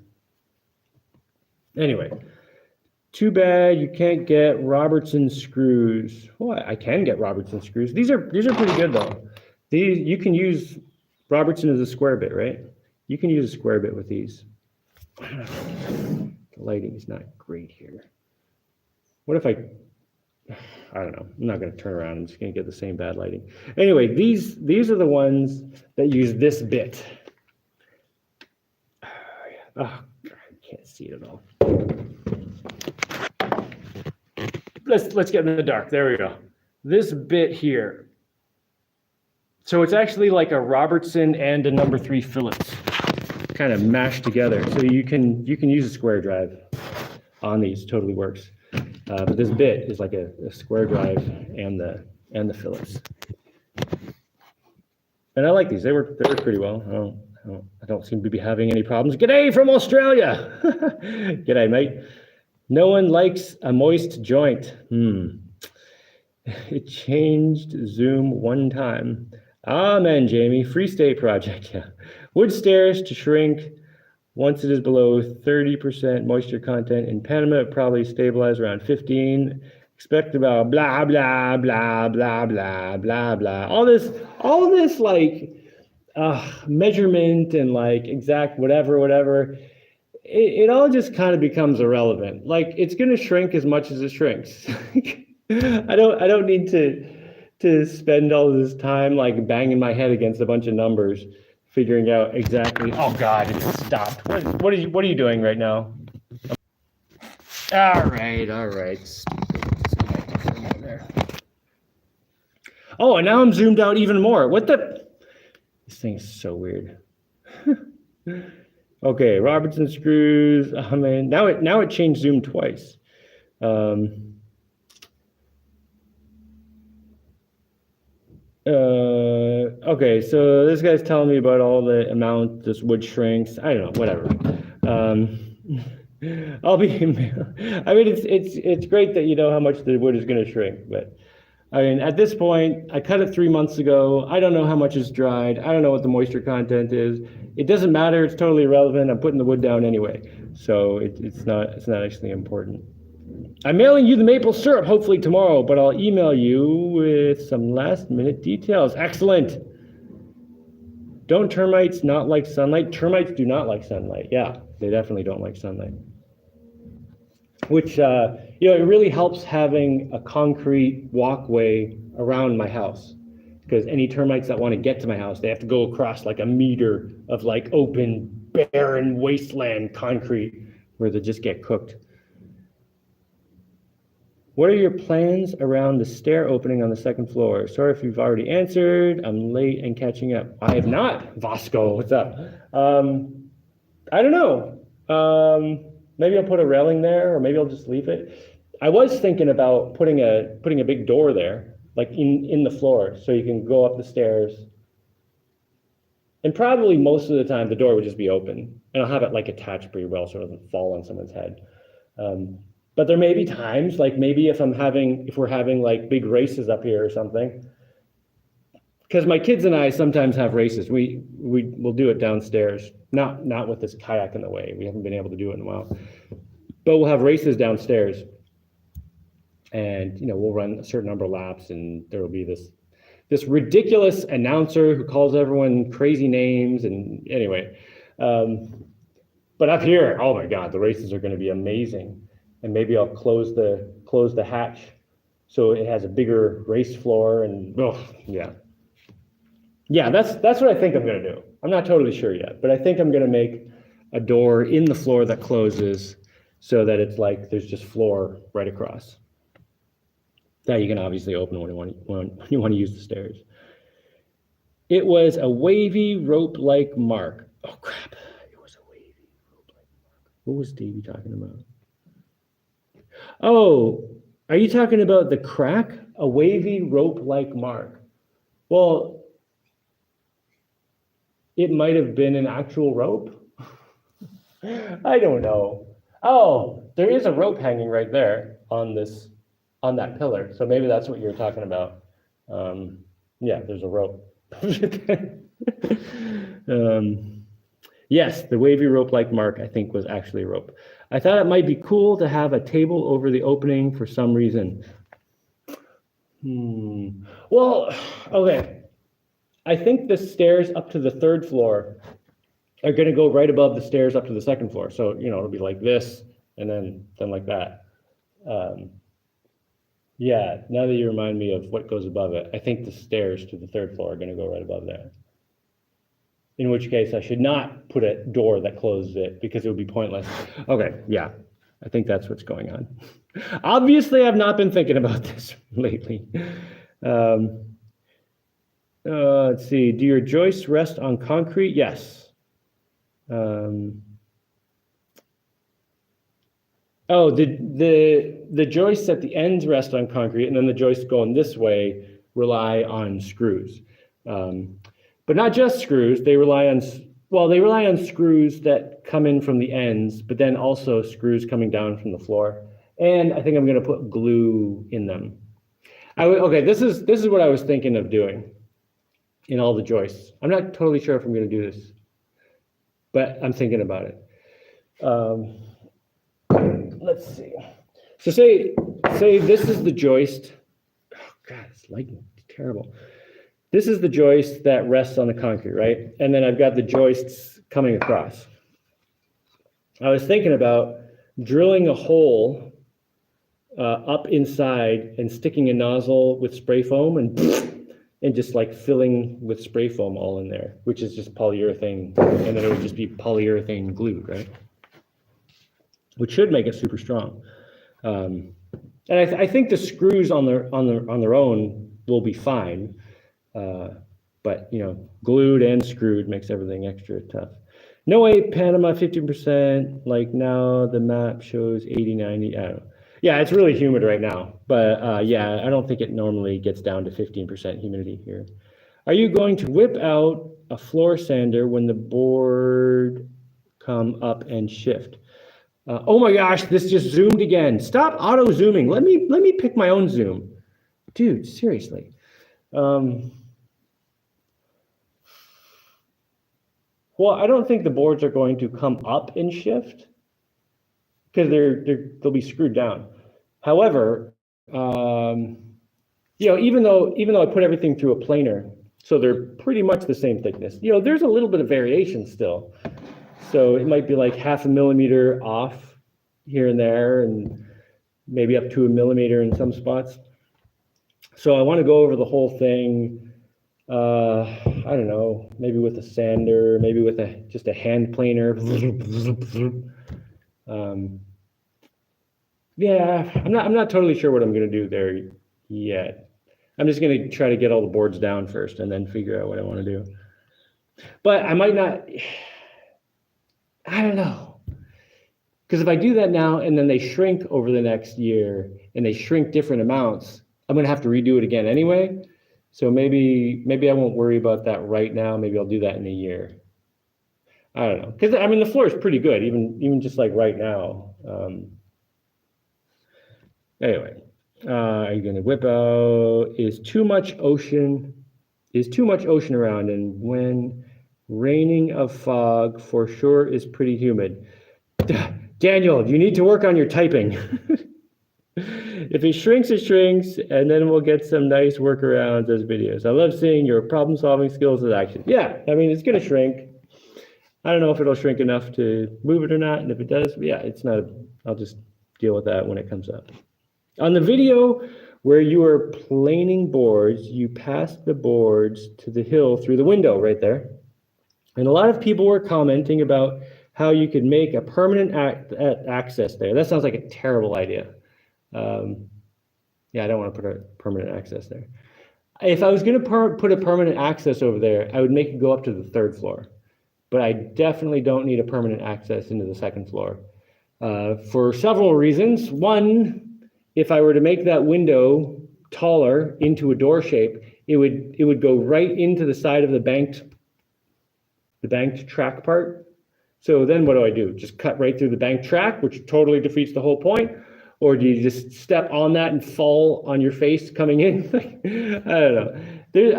Anyway, too bad you can't get Robertson screws. Well, I can get Robertson screws. These are pretty good though. You can use Robertson as a square bit, right? You can use a square bit with these. The lighting is not great here. What if I don't know. I'm not going to turn around. I'm just going to get the same bad lighting. Anyway, these are the ones that use this bit. Oh, I can't see it at all. Let's get in the dark. There we go. This bit here. So it's actually like a Robertson and a number 3 Phillips kind of mashed together. So you can use a square drive on these. Totally works. But this bit is like a square drive and the Phillips. And I like these. They work pretty well. I don't seem to be having any problems. G'day from Australia. G'day, mate. No one likes a moist joint. It changed Zoom one time. Amen, Jaimie. Free State Project. Yeah. Wood stairs to shrink. Once it is below 30% moisture content in Panama, it probably stabilize around 15. Expect about blah, blah, blah, blah, blah, blah, blah. All this like measurement and like exact whatever. It all just kind of becomes irrelevant. Like it's going to shrink as much as it shrinks. I don't need to spend all this time like banging my head against a bunch of numbers, figuring out exactly. Oh God, it stopped. What are you doing right now? All right. Oh, and now I'm zoomed out even more. What the? This thing is so weird. Okay, Robertson screws. Oh man, now it changed zoom twice. Okay, so this guy's telling me about all the amount this wood shrinks. I don't know, whatever. I'll be. I mean, it's great that you know how much the wood is going to shrink, but I mean, at this point, I cut it 3 months ago. I don't know how much is dried. I don't know what the moisture content is. It doesn't matter. It's totally irrelevant. I'm putting the wood down anyway, so it's not actually important. I'm mailing you the maple syrup hopefully tomorrow, but I'll email you with some last minute details. Excellent. Don't termites not like sunlight? Termites do not like sunlight. Yeah, they definitely don't like sunlight. Which, it really helps having a concrete walkway around my house, because any termites that want to get to my house, they have to go across like a meter of like open, barren wasteland concrete where they just get cooked. What are your plans around the stair opening on the second floor? Sorry if you've already answered. I'm late and catching up. I have not. Vasco, what's up? I don't know. Maybe I'll put a railing there, or maybe I'll just leave it. I was thinking about putting a big door there, like in the floor, so you can go up the stairs. And probably most of the time the door would just be open, and I'll have it like attached pretty well so it doesn't fall on someone's head. But there may be times, like maybe if we're having like big races up here or something, because my kids and I sometimes have races. We'll do it downstairs, not with this kayak in the way. We haven't been able to do it in a while, but we'll have races downstairs. and we'll run a certain number of laps, and there will be this ridiculous announcer who calls everyone crazy names. And anyway, but up here, oh my God, the races are going to be amazing. And maybe I'll close the hatch so it has a bigger race floor. And yeah, that's what I think I'm going to do. I'm not totally sure yet, but I think I'm going to make a door in the floor that closes so that it's like there's just floor right across. That you can obviously open when you want to use the stairs. It was a wavy rope-like mark. Oh crap! It was a wavy rope-like mark. What was Davey talking about? Oh, are you talking about the crack? A wavy rope-like mark. Well, it might have been an actual rope. I don't know. Oh, there is a rope hanging right there on that pillar. So maybe that's what you're talking about. Yeah, there's a rope. Yes, the wavy rope-like mark, I think, was actually a rope. I thought it might be cool to have a table over the opening for some reason. Well, okay. I think the stairs up to the third floor are going to go right above the stairs up to the second floor. So, it'll be like this and then like that. Yeah, now that you remind me of what goes above it, I think the stairs to the third floor are going to go right above there. In which case, I should not put a door that closes it because it would be pointless. Okay, yeah, I think that's what's going on. Obviously, I've not been thinking about this lately. Let's see, do your joists rest on concrete? Yes. Oh, the joists at the ends rest on concrete, and then the joists going this way rely on screws. But not just screws, they rely on screws that come in from the ends, but then also screws coming down from the floor. And I think I'm going to put glue in them. Okay, this is what I was thinking of doing in all the joists. I'm not totally sure if I'm going to do this, but I'm thinking about it. Let's see. So say this is the joist. Oh God, it's lighting terrible. This is the joist that rests on the concrete, right? And then I've got the joists coming across. I was thinking about drilling a hole up inside and sticking a nozzle with spray foam and just like filling with spray foam all in there, which is just polyurethane, and then it would just be polyurethane glued, right? Which should make it super strong. And I think the screws on their own will be fine, but glued and screwed makes everything extra tough. No way, Panama 15%. Like now the map shows 80, 90. I don't know. Yeah, it's really humid right now, but yeah, I don't think it normally gets down to 15% humidity here. Are you going to whip out a floor sander when the board come up and shift? Oh my gosh, this just zoomed again. Stop auto zooming. Let me pick my own zoom. Dude, seriously. Well, I don't think the boards are going to come up and shift because they'll be screwed down. However, even though I put everything through a planer, so they're pretty much the same thickness. There's a little bit of variation still. So it might be like 0.5 millimeter off here and there, and maybe up to 1 millimeter in some spots. So I want to go over the whole thing. I don't know, maybe with a sander, maybe with just a hand planer. Yeah, I'm not totally sure what I'm going to do there yet. I'm just going to try to get all the boards down first and then figure out what I want to do. But I might not. I don't know. Because if I do that now and then they shrink over the next year and they shrink different amounts, I'm going to have to redo it again anyway. So maybe I won't worry about that right now. Maybe I'll do that in a year. I don't know. Because the floor is pretty good, even just like right now. Anyway, are you going to whip out? Is too much ocean around, and when raining of fog for sure is pretty humid. Daniel, you need to work on your typing. If it shrinks, and then we'll get some nice workarounds as videos. I love seeing your problem-solving skills in action. Yeah, I mean, it's going to shrink. I don't know if it'll shrink enough to move it or not, and if it does, yeah, it's not. I'll just deal with that when it comes up. On the video where you are planing boards, you passed the boards to the hill through the window right there. And a lot of people were commenting about how you could make a permanent access there. That sounds like a terrible idea. Yeah, I don't want to put a permanent access there. If I was going to put a permanent access over there, I would make it go up to the 3rd floor. But I definitely don't need a permanent access into the 2nd floor for several reasons. One, if I were to make that window taller into a door shape, it would go right into the side of the banked track part. So then what do? Just cut right through the banked track, which totally defeats the whole point? Or do you just step on that and fall on your face coming in? I don't know.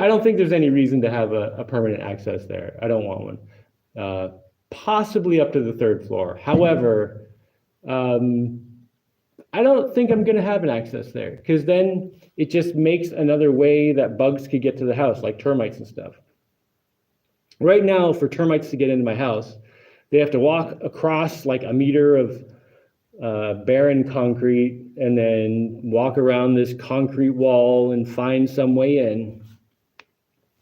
I don't think there's any reason to have a permanent access there. I don't want one. Possibly up to the 3rd floor. However, I don't think I'm going to have an access there, because then it just makes another way that bugs could get to the house, like termites and stuff. Right now, for termites to get into my house, they have to walk across like a meter of barren concrete and then walk around this concrete wall and find some way in.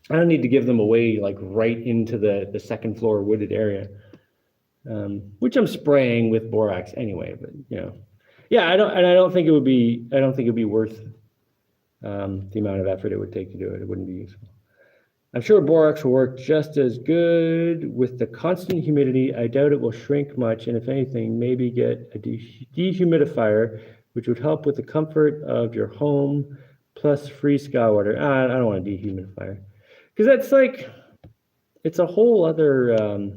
I don't need to give them a way like right into the 2nd floor wooded area, which I'm spraying with borax anyway. But you know, yeah, I don't think it would be worth the amount of effort it would take to do it. It wouldn't be useful. I'm sure borax will work just as good with the constant humidity. I doubt it will shrink much, and if anything, maybe get a dehumidifier, which would help with the comfort of your home, plus free sky water. I don't want a dehumidifier, because that's like, it's a whole other,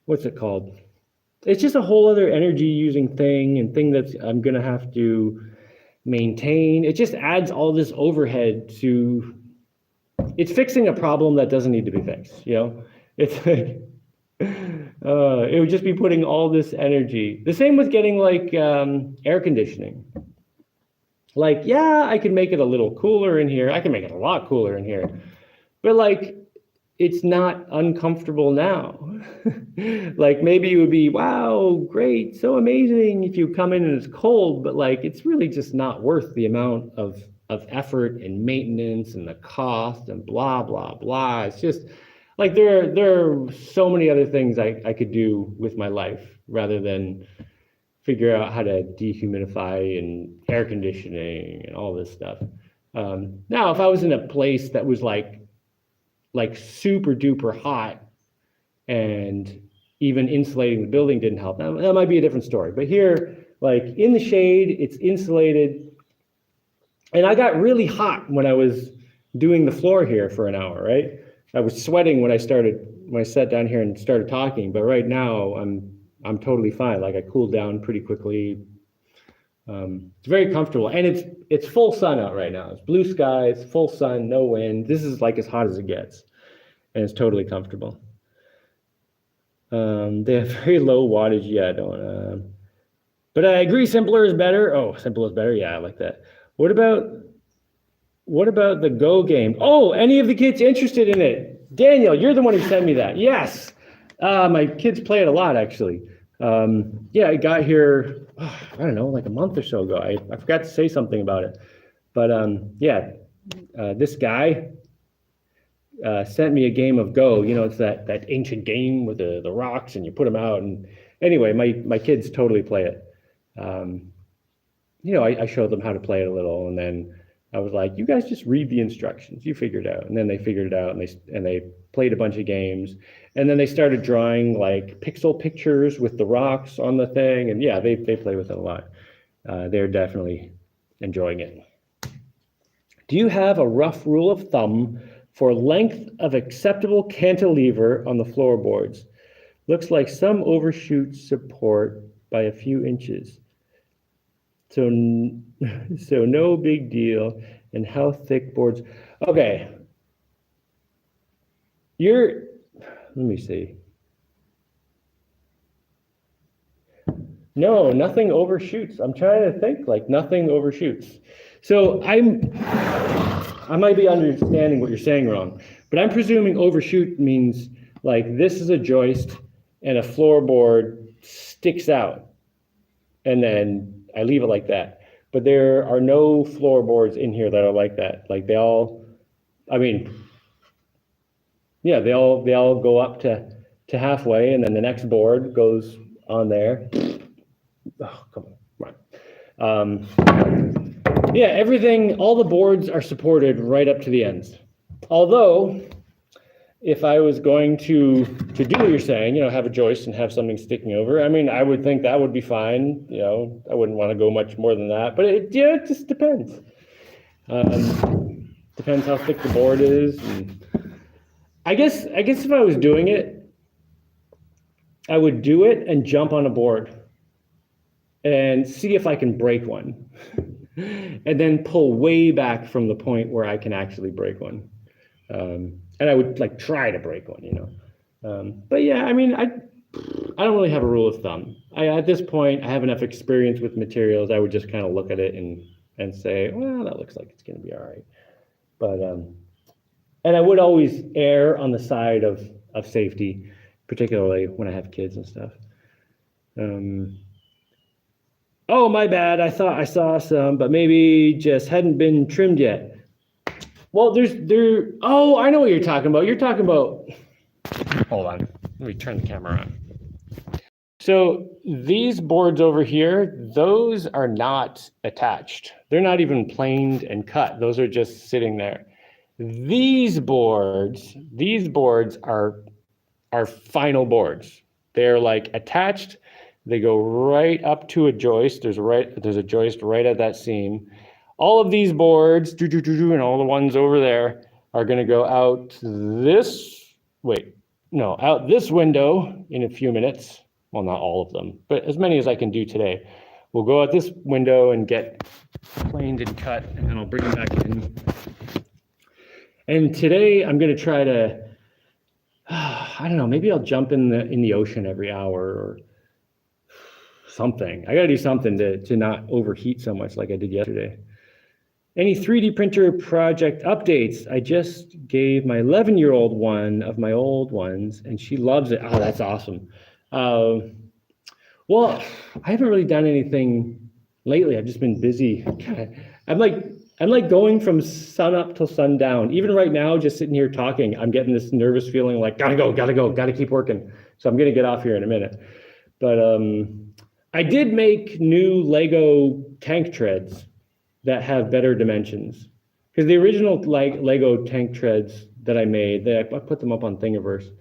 what's it called? It's just a whole other energy using thing that I'm going to have to maintain. It just adds all this overhead to, it's fixing a problem that doesn't need to be fixed, you know? It's like, it would just be putting all this energy. The same with getting like air conditioning. Like, yeah, I could make it a little cooler in here. I can make it a lot cooler in here. But like, it's not uncomfortable now. Like maybe it would be, wow, great, so amazing if you come in and it's cold, but like, it's really just not worth the amount of effort and maintenance and the cost and blah, blah, blah. It's just like, there are so many other things I could do with my life rather than figure out how to dehumidify and air conditioning and all this stuff. Now, if I was in a place that was like super duper hot and even insulating the building didn't help, that might be a different story. But here, like in the shade, it's insulated. And I got really hot when I was doing the floor here for an hour, right? I was sweating when I sat down here and started talking, but right now I'm totally fine. Like I cooled down pretty quickly. It's very comfortable, and it's full sun out right now. It's blue skies, full sun, no wind. This is like as hot as it gets, and it's totally comfortable. They have very low wattage. Yeah, I don't. But I agree, simpler is better. Oh, simple is better. Yeah, I like that. What about the Go game? Oh, any of the kids interested in it? Daniel, you're the one who sent me that. Yes, my kids play it a lot, actually. Yeah, I got here, I don't know, like a month or so ago. I forgot to say something about it. But yeah, this guy sent me a game of Go. You know, it's that ancient game with the rocks and you put them out. And anyway, my kids totally play it. You know, I showed them how to play it a little, and then I was like, you guys just read the instructions, you figure it out. And then they figured it out, and they played a bunch of games. And then they started drawing like pixel pictures with the rocks on the thing. And yeah, they play with it a lot. They're definitely enjoying it. Do you have a rough rule of thumb for length of acceptable cantilever on the floorboards? Looks like some overshoot support by a few inches. So no big deal. And how thick boards? Okay. Let me see. No, nothing overshoots. I'm trying to think, like nothing overshoots. So I might be understanding what you're saying wrong, but I'm presuming overshoot means like this is a joist and a floorboard sticks out, and then I leave it like that. But there are no floorboards in here that are like that. Like they all, I mean, yeah, they all go up to halfway, and then the next board goes on there. Oh, come on. Yeah, everything, all the boards are supported right up to the ends. Although, if I was going to do what you're saying, have a joist and have something sticking over, I mean, I would think that would be fine. I wouldn't want to go much more than that, but it just depends. Depends how thick the board is. And I guess if I was doing it, I would do it and jump on a board and see if I can break one. And then pull way back from the point where I can actually break one. And I would like try to break one, but yeah, I mean, I don't really have a rule of thumb. At this point, I have enough experience with materials. I would just kind of look at it and say, well, that looks like it's going to be all right. But, and I would always err on the side of safety, particularly when I have kids and stuff. Oh, my bad. I thought I saw some, but maybe just hadn't been trimmed yet. Well, oh, I know what you're talking about. You're talking about, hold on. Let me turn the camera on. So these boards over here, those are not attached. They're not even planed and cut. Those are just sitting there. These boards are final boards. They're like attached. They go right up to a joist. There's a joist right at that seam. All of these boards, and all the ones over there are going to go out out this window in a few minutes. Well, not all of them, but as many as I can do today. We'll go out this window and get planed and cut, and then I'll bring them back in. And today I'm going to try to, I don't know, maybe I'll jump in the ocean every hour or something. I got to do something to not overheat so much like I did yesterday. Any 3D printer project updates? I just gave my 11-year-old one of my old ones, and she loves it. Oh, that's awesome. Well, I haven't really done anything lately. I've just been busy. I'm like going from sun up till sundown. Even right now, just sitting here talking, I'm getting this nervous feeling like, gotta keep working. So I'm gonna get off here in a minute. But I did make new Lego tank treads that have better dimensions. Because the original Lego tank treads that I made, I put them up on Thingiverse.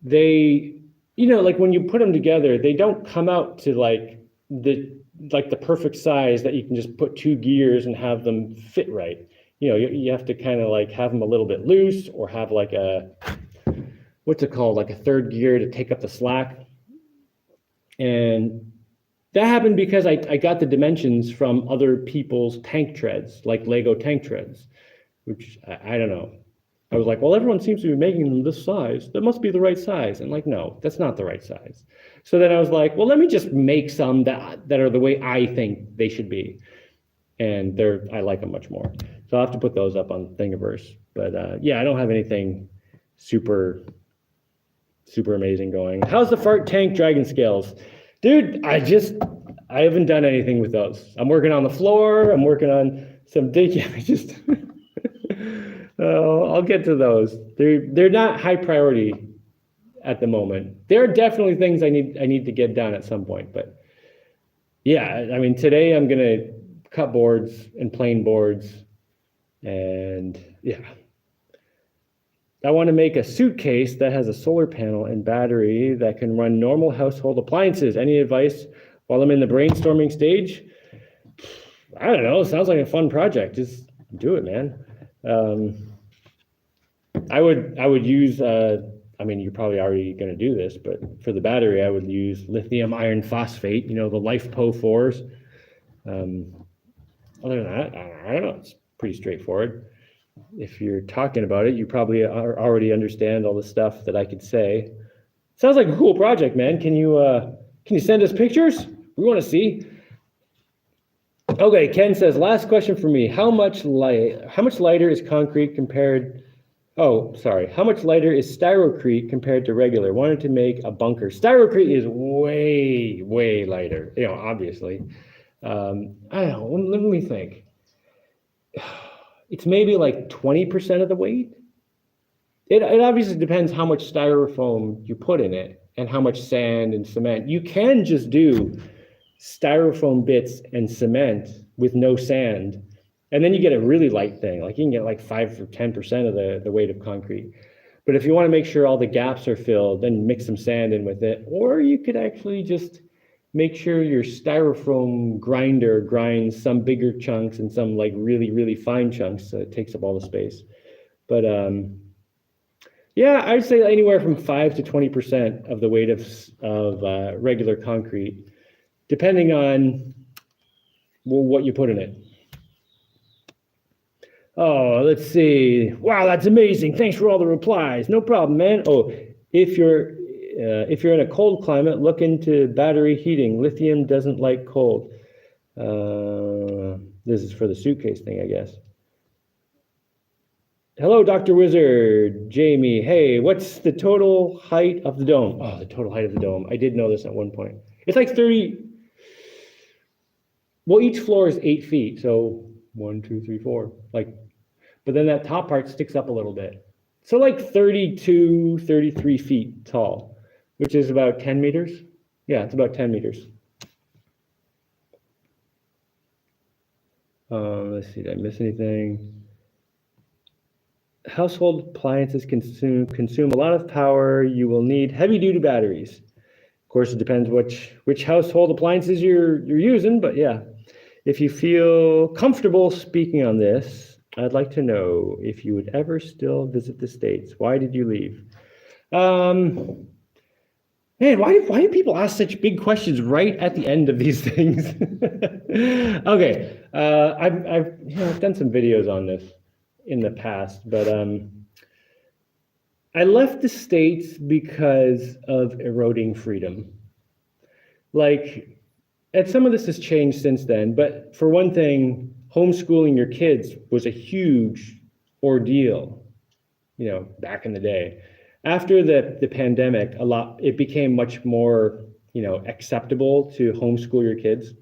They, like when you put them together, they don't come out to like the perfect size that you can just put two gears and have them fit right. You have to kind of like have them a little bit loose or have like what's it called? Like a third gear to take up the slack. And that happened because I got the dimensions from other people's tank treads, like Lego tank treads, which I don't know. I was like, well, everyone seems to be making them this size. That must be the right size. And like, no, that's not the right size. So then I was like, well, let me just make some that are the way I think they should be. And I like them much more. So I'll have to put those up on Thingiverse. But yeah, I don't have anything super amazing going. How's the fart tank dragon scales? Dude, I haven't done anything with those. I'm working on the floor. I'm working on some I'll get to those. They're not high priority at the moment. There are definitely things I need to get done at some point. But yeah, I mean, today I'm gonna cut boards and plane boards, and yeah. I want to make a suitcase that has a solar panel and battery that can run normal household appliances. Any advice while I'm in the brainstorming stage? I don't know. Sounds like a fun project. Just do it, man. I would use, I mean, you're probably already going to do this, but for the battery, I would use lithium iron phosphate, the LifePo 4s. Other than that, I don't know. It's pretty straightforward. If you're talking about it, you probably already understand all the stuff that I could say. Sounds like a cool project, man. Can you Can you send us pictures? We want to see. Okay, Ken says, last question for me. How much lighter is concrete compared? Oh, sorry. How much lighter is styrocrete compared to regular? Wanted to make a bunker. Styrocrete is way lighter. Obviously. I don't know. Let me think. It's maybe like 20% of the weight. It obviously depends how much styrofoam you put in it and how much sand and cement. You can just do styrofoam bits and cement with no sand, and then you get a really light thing. Like you can get like 5 or 10% of the weight of concrete. But if you want to make sure all the gaps are filled, then mix some sand in with it. Or you could actually just make sure your styrofoam grinder grinds some bigger chunks and some like really fine chunks, so it takes up all the space. But yeah, I'd say anywhere from 5 to 20% of the weight of regular concrete, depending on what you put in it. Oh, let's see. Wow, that's amazing. Thanks for all the replies. No problem, man. Oh, if you're in a cold climate, look into battery heating. Lithium doesn't like cold. This is for the suitcase thing, I guess. Hello, Dr. Wizard, Jaimie. Hey, what's the total height of the dome? Oh, the total height of the dome. I did know this at one point. It's like 30. Well, each floor is 8 feet. So 1, 2, 3, 4. But then that top part sticks up a little bit. So like 32, 33 feet tall, which is about 10 meters. Yeah, it's about 10 meters. Let's see, did I miss anything? Household appliances consume a lot of power. You will need heavy-duty batteries. Of course, it depends which household appliances you're using, but yeah. If you feel comfortable speaking on this, I'd like to know if you would ever still visit the States. Why did you leave? Man, why do people ask such big questions right at the end of these things? Okay, I've done some videos on this in the past, but I left the States because of eroding freedom. And some of this has changed since then, but for one thing, homeschooling your kids was a huge ordeal, back in the day. After the pandemic, it became much more, acceptable to homeschool your kids.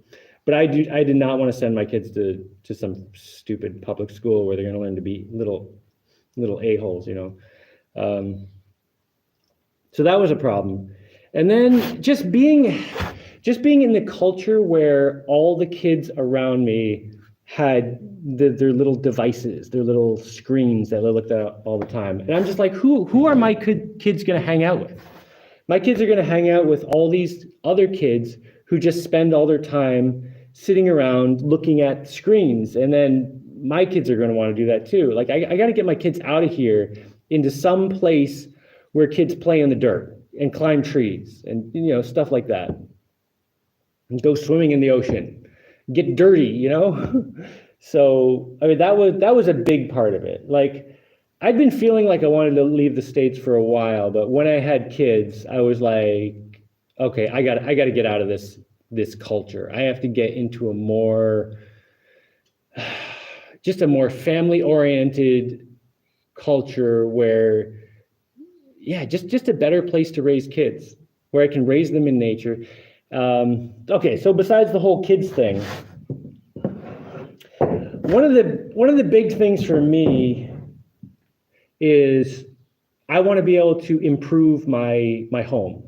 But I did not want to send my kids to some stupid public school where they're going to learn to be little a-holes, So that was a problem. And then just being in the culture where all the kids around me had their little devices, their little screens that they looked at all the time. And I'm just like, who are my kids going to hang out with? My kids are going to hang out with all these other kids who just spend all their time sitting around looking at screens. And then my kids are going to want to do that too. Like I got to get my kids out of here into some place where kids play in the dirt and climb trees and, stuff like that. And go swimming in the ocean, get dirty, So, I mean, that was a big part of it. Like, I'd been feeling like I wanted to leave the States for a while, but when I had kids, I was like, okay, I got to get out of this culture. I have to get into a more family-oriented culture where, yeah, just a better place to raise kids, where I can raise them in nature. Okay, so besides the whole kids thing, one of the big things for me is I want to be able to improve my home,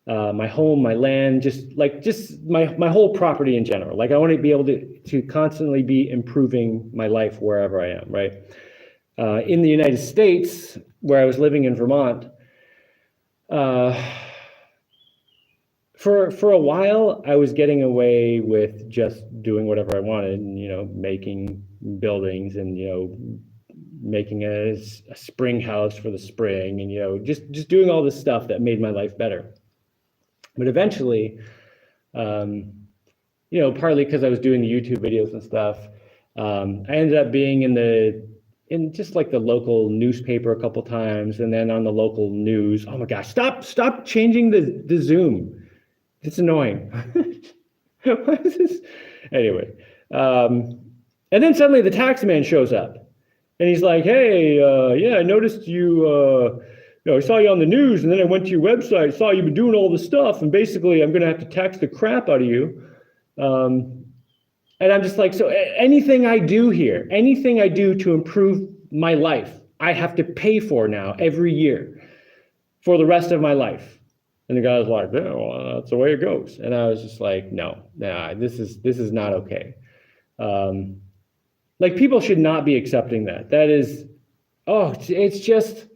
my land, just my whole property in general. Like I want to be able to constantly be improving my life wherever I am, right? In the United States, where I was living in Vermont, for a while, I was getting away with just doing whatever I wanted, and, making buildings and, making a spring house for the spring and, just doing all this stuff that made my life better. But eventually, partly because I was doing the YouTube videos and stuff, I ended up being in just like the local newspaper a couple times, and then on the local news. Oh my gosh, stop changing the Zoom. It's annoying. What is this? Anyway, and then suddenly the tax man shows up, and he's like, "Hey, yeah, I noticed you. I saw you on the news, and then I went to your website, saw you've been doing all this stuff, and basically, I'm going to have to tax the crap out of you." And I'm just like, so anything I do here, anything I do to improve my life, I have to pay for now every year for the rest of my life. And the guy was like, "Yeah, well, that's the way it goes." And I was just like, no, this is not okay. Like, people should not be accepting that. That is, it's just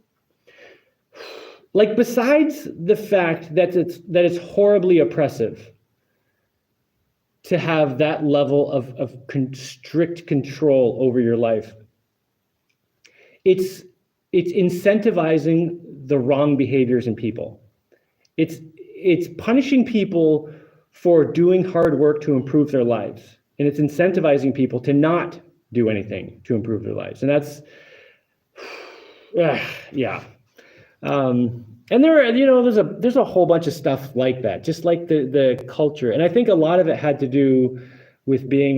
like, besides the fact that it's horribly oppressive to have that level of strict control over your life, it's incentivizing the wrong behaviors in people. It's punishing people for doing hard work to improve their lives, and it's incentivizing people to not do anything to improve their lives. And that's, yeah. And there are, there's a whole bunch of stuff like that, just like the culture. And I think a lot of it had to do with being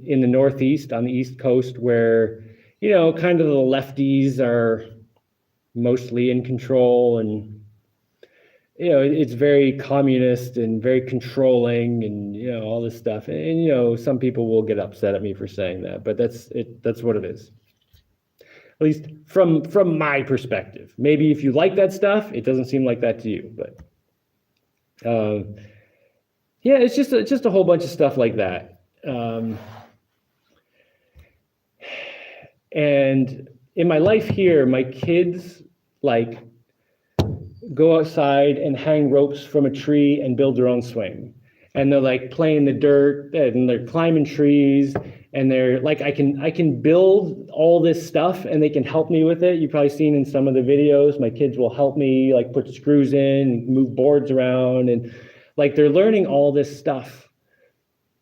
in the Northeast, on the East Coast, where, kind of the lefties are mostly in control, and it's very communist and very controlling, and all this stuff. And some people will get upset at me for saying that, but that's what it is. At least from my perspective. Maybe if you like that stuff, it doesn't seem like that to you. But yeah, it's just a whole bunch of stuff like that. And in my life here, my kids go outside and hang ropes from a tree and build their own swing. And they're playing in the dirt, and they're climbing trees, and they're like, I can build all this stuff, and they can help me with it. You've probably seen in some of the videos, my kids will help me put screws in, move boards around, and they're learning all this stuff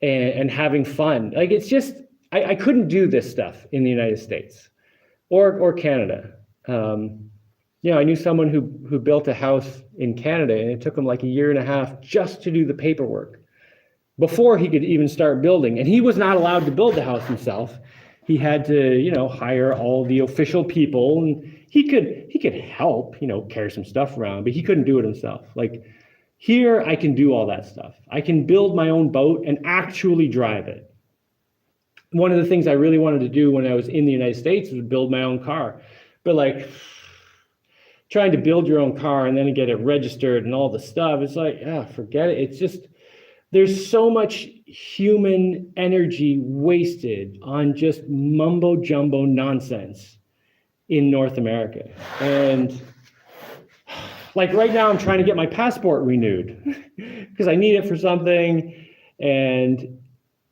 and having fun. It's just, I couldn't do this stuff in the United States or Canada. I knew someone who built a house in Canada, and it took him a year and a half just to do the paperwork before he could even start building. And he was not allowed to build the house himself. He had to, hire all the official people, and he could help, carry some stuff around, but he couldn't do it himself. Here, I can do all that stuff. I can build my own boat and actually drive it. One of the things I really wanted to do when I was in the United States was build my own car. But trying to build your own car and then get it registered and all the stuff, it's forget it. It's just, there's so much human energy wasted on just mumbo jumbo nonsense in North America. And right now I'm trying to get my passport renewed because I need it for something. And,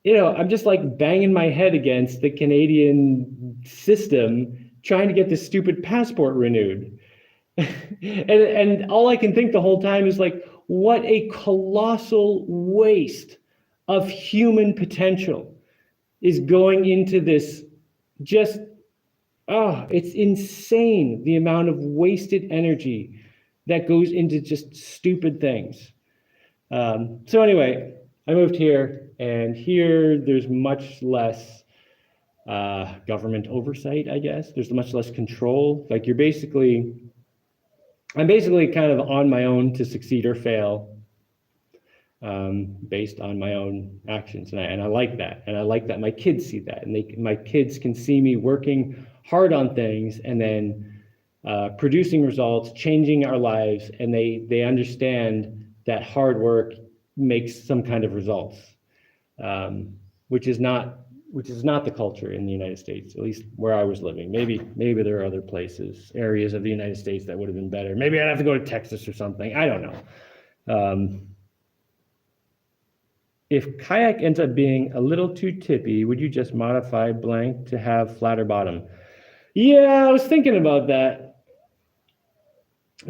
I'm just banging my head against the Canadian system trying to get this stupid passport renewed. and all I can think the whole time is what a colossal waste of human potential is going into this. Just, it's insane the amount of wasted energy that goes into just stupid things. So anyway, I moved here, and here there's much less government oversight, I guess. There's much less control. I'm basically kind of on my own to succeed or fail, based on my own actions. And I like that. And I like that my kids see that. And my kids can see me working hard on things and then producing results, changing our lives. And they understand that hard work makes some kind of results, which is not the culture in the United States, at least where I was living. Maybe there are other areas of the United States that would have been better. Maybe I'd have to go to Texas or something. I don't know. If kayak ends up being a little too tippy, would you just modify blank to have flatter bottom? Yeah, I was thinking about that.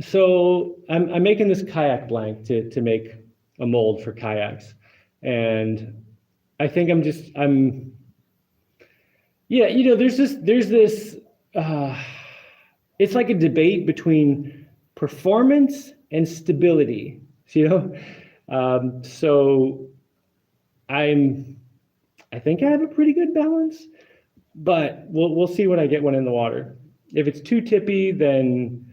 So I'm making this kayak blank to make a mold for kayaks. And I think there's this, it's like a debate between performance and stability, So I think I have a pretty good balance, but we'll see when I get one in the water. If it's too tippy, then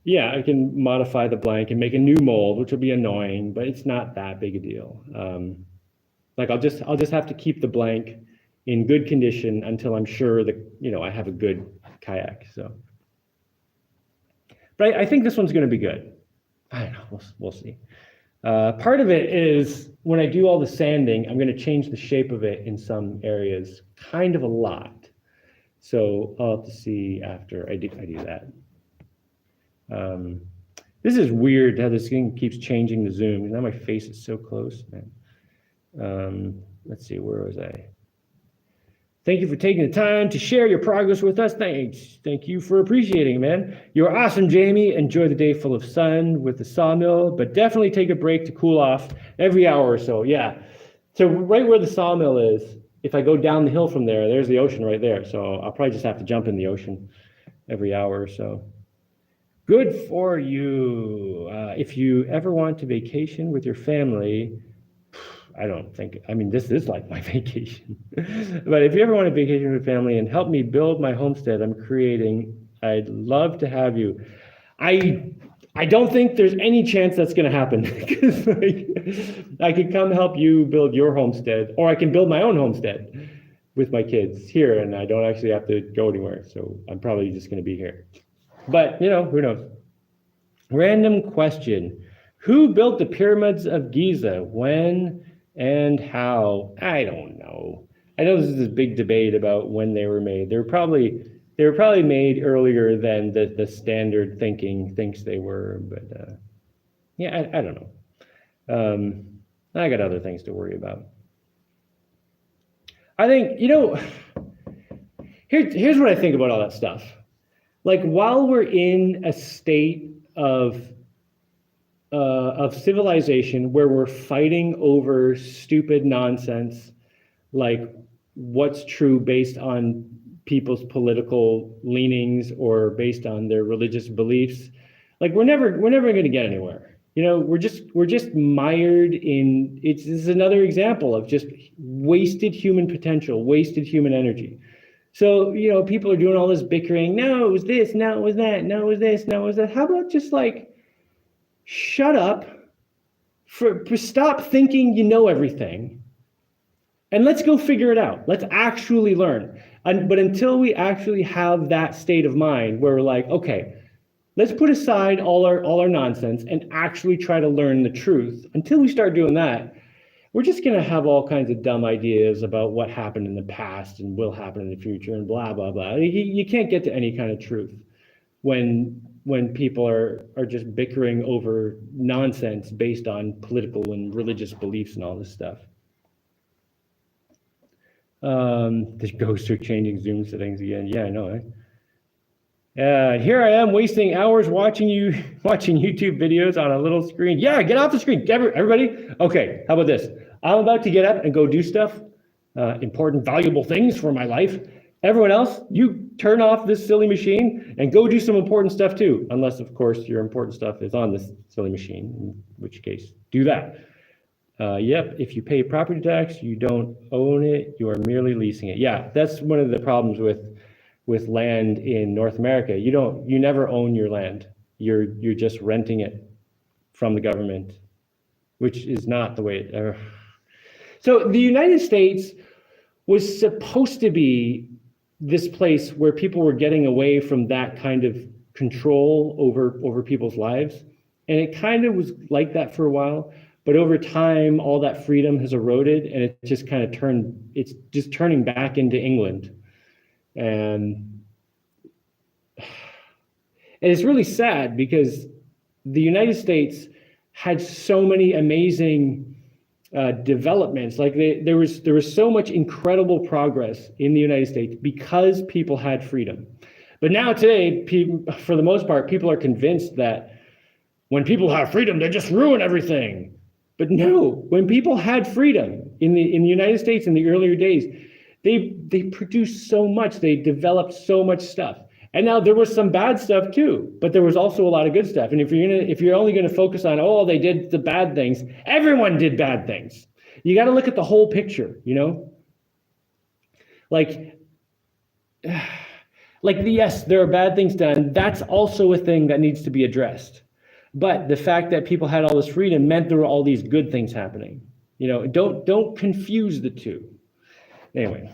yeah, I can modify the blank and make a new mold, which will be annoying, but it's not that big a deal. Like I'll just have to keep the blank in good condition until I'm sure that, you know, I have a good kayak. So, but I think this one's going to be good. I don't know. We'll see. Part of it is when I do all the sanding, I'm going to change the shape of it in some areas, kind of a lot. So I'll have to see after I do that. This is weird how this thing keeps changing the zoom. Now my face is so close, man. Let's see, where was I? Thank you for taking the time to share your progress with us. Thanks. Thank you for appreciating it, man. You're awesome, Jaimie. Enjoy the day full of sun with the sawmill, but definitely take a break to cool off every hour or so. Yeah. So right where the sawmill is, if I go down the hill from there, there's the ocean right there. So I'll probably just have to jump in the ocean every hour or so. Good for you. If you ever want to vacation with your family, I don't think, I mean, this is like my vacation. But if you ever want to vacation with family and help me build my homestead I'm creating, I'd love to have you. I don't think there's any chance that's going to happen. Because like, I could come help you build your homestead, or I can build my own homestead with my kids here, and I don't actually have to go anywhere. So I'm probably just going to be here. But, you know, who knows? Random question. Who built the pyramids of Giza? When and how? I don't know. I know this is this big debate about when they were made. They were probably made earlier than the standard thinking thinks they were. But yeah, I don't know. I got other things to worry about. I think, you know, here's what I think about all that stuff. Like, while we're in a state of civilization where we're fighting over stupid nonsense, like what's true based on people's political leanings or based on their religious beliefs, like we're never going to get anywhere. You know, we're just mired in this is another example of just wasted human potential, wasted human energy. So, you know, people are doing all this bickering. No, it was this. No, it was that. No, it was this. No, it was that. How about just like shut up, stop thinking you know everything, and let's go figure it out. Let's actually learn. But until we actually have that state of mind where we're like, okay, let's put aside all our nonsense and actually try to learn the truth. Until we start doing that, we're just going to have all kinds of dumb ideas about what happened in the past and will happen in the future and blah, blah, blah. You can't get to any kind of truth when people are just bickering over nonsense based on political and religious beliefs and all this stuff. The ghosts are changing Zoom settings again. Yeah, I know, eh? Here I am wasting hours watching YouTube videos on a little screen. Yeah, get off the screen, everybody. Okay, how about this? I'm about to get up and go do stuff, important, valuable things for my life. Everyone else, you turn off this silly machine and go do some important stuff too. Unless, of course, your important stuff is on this silly machine, in which case, do that. Yep, if you pay property tax, you don't own it, you are merely leasing it. Yeah, that's one of the problems with land in North America. You never own your land. You're just renting it from the government, which is not the way it. So the United States was supposed to be this place where people were getting away from that kind of control over people's lives, and it kind of was like that for a while. But over time, all that freedom has eroded, and it just kind of it's just turning back into England. And it's really sad because the United States had so many amazing developments. Like there was so much incredible progress in the United States because people had freedom. But now today, for the most part, people are convinced that when people have freedom, they just ruin everything. But no, when people had freedom in the United States in the earlier days, they produced so much, they developed so much stuff. And now there was some bad stuff too, but there was also a lot of good stuff. And if you're only gonna focus on, oh, they did the bad things, everyone did bad things. You got to look at the whole picture, you know? Like yes, there are bad things done. That's also a thing that needs to be addressed. But the fact that people had all this freedom meant there were all these good things happening. You know, don't confuse the two. Anyway,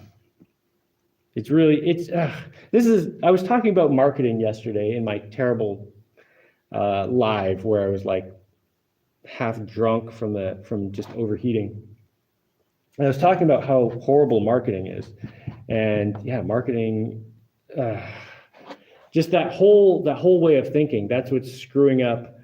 I was talking about marketing yesterday in my terrible live where I was like half drunk from just overheating. And I was talking about how horrible marketing is. And yeah, marketing, just that whole way of thinking, that's what's screwing up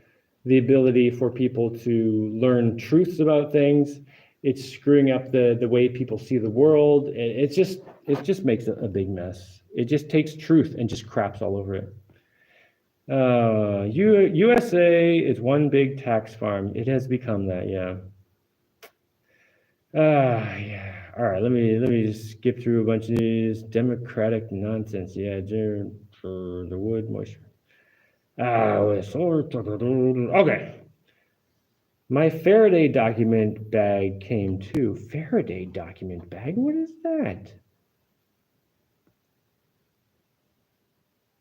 the ability for people to learn truths about things. It's screwing up the way people see the world. It just makes a big mess. It just takes truth and just craps all over it. USA is one big tax farm. It has become that, yeah. Yeah. All right, let me just skip through a bunch of these democratic nonsense. Yeah, for the wood moisture. Okay. My Faraday document bag came too. Faraday document bag? What is that?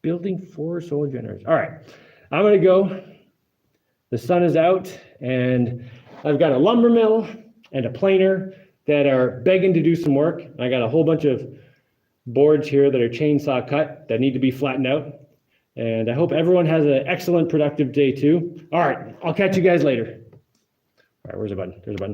Building 4 solar generators. All right, I'm gonna go. The sun is out, and I've got a lumber mill and a planer that are begging to do some work. I got a whole bunch of boards here that are chainsaw cut that need to be flattened out. And I hope everyone has an excellent, productive day too. All right, I'll catch you guys later. All right, where's the button? There's a button.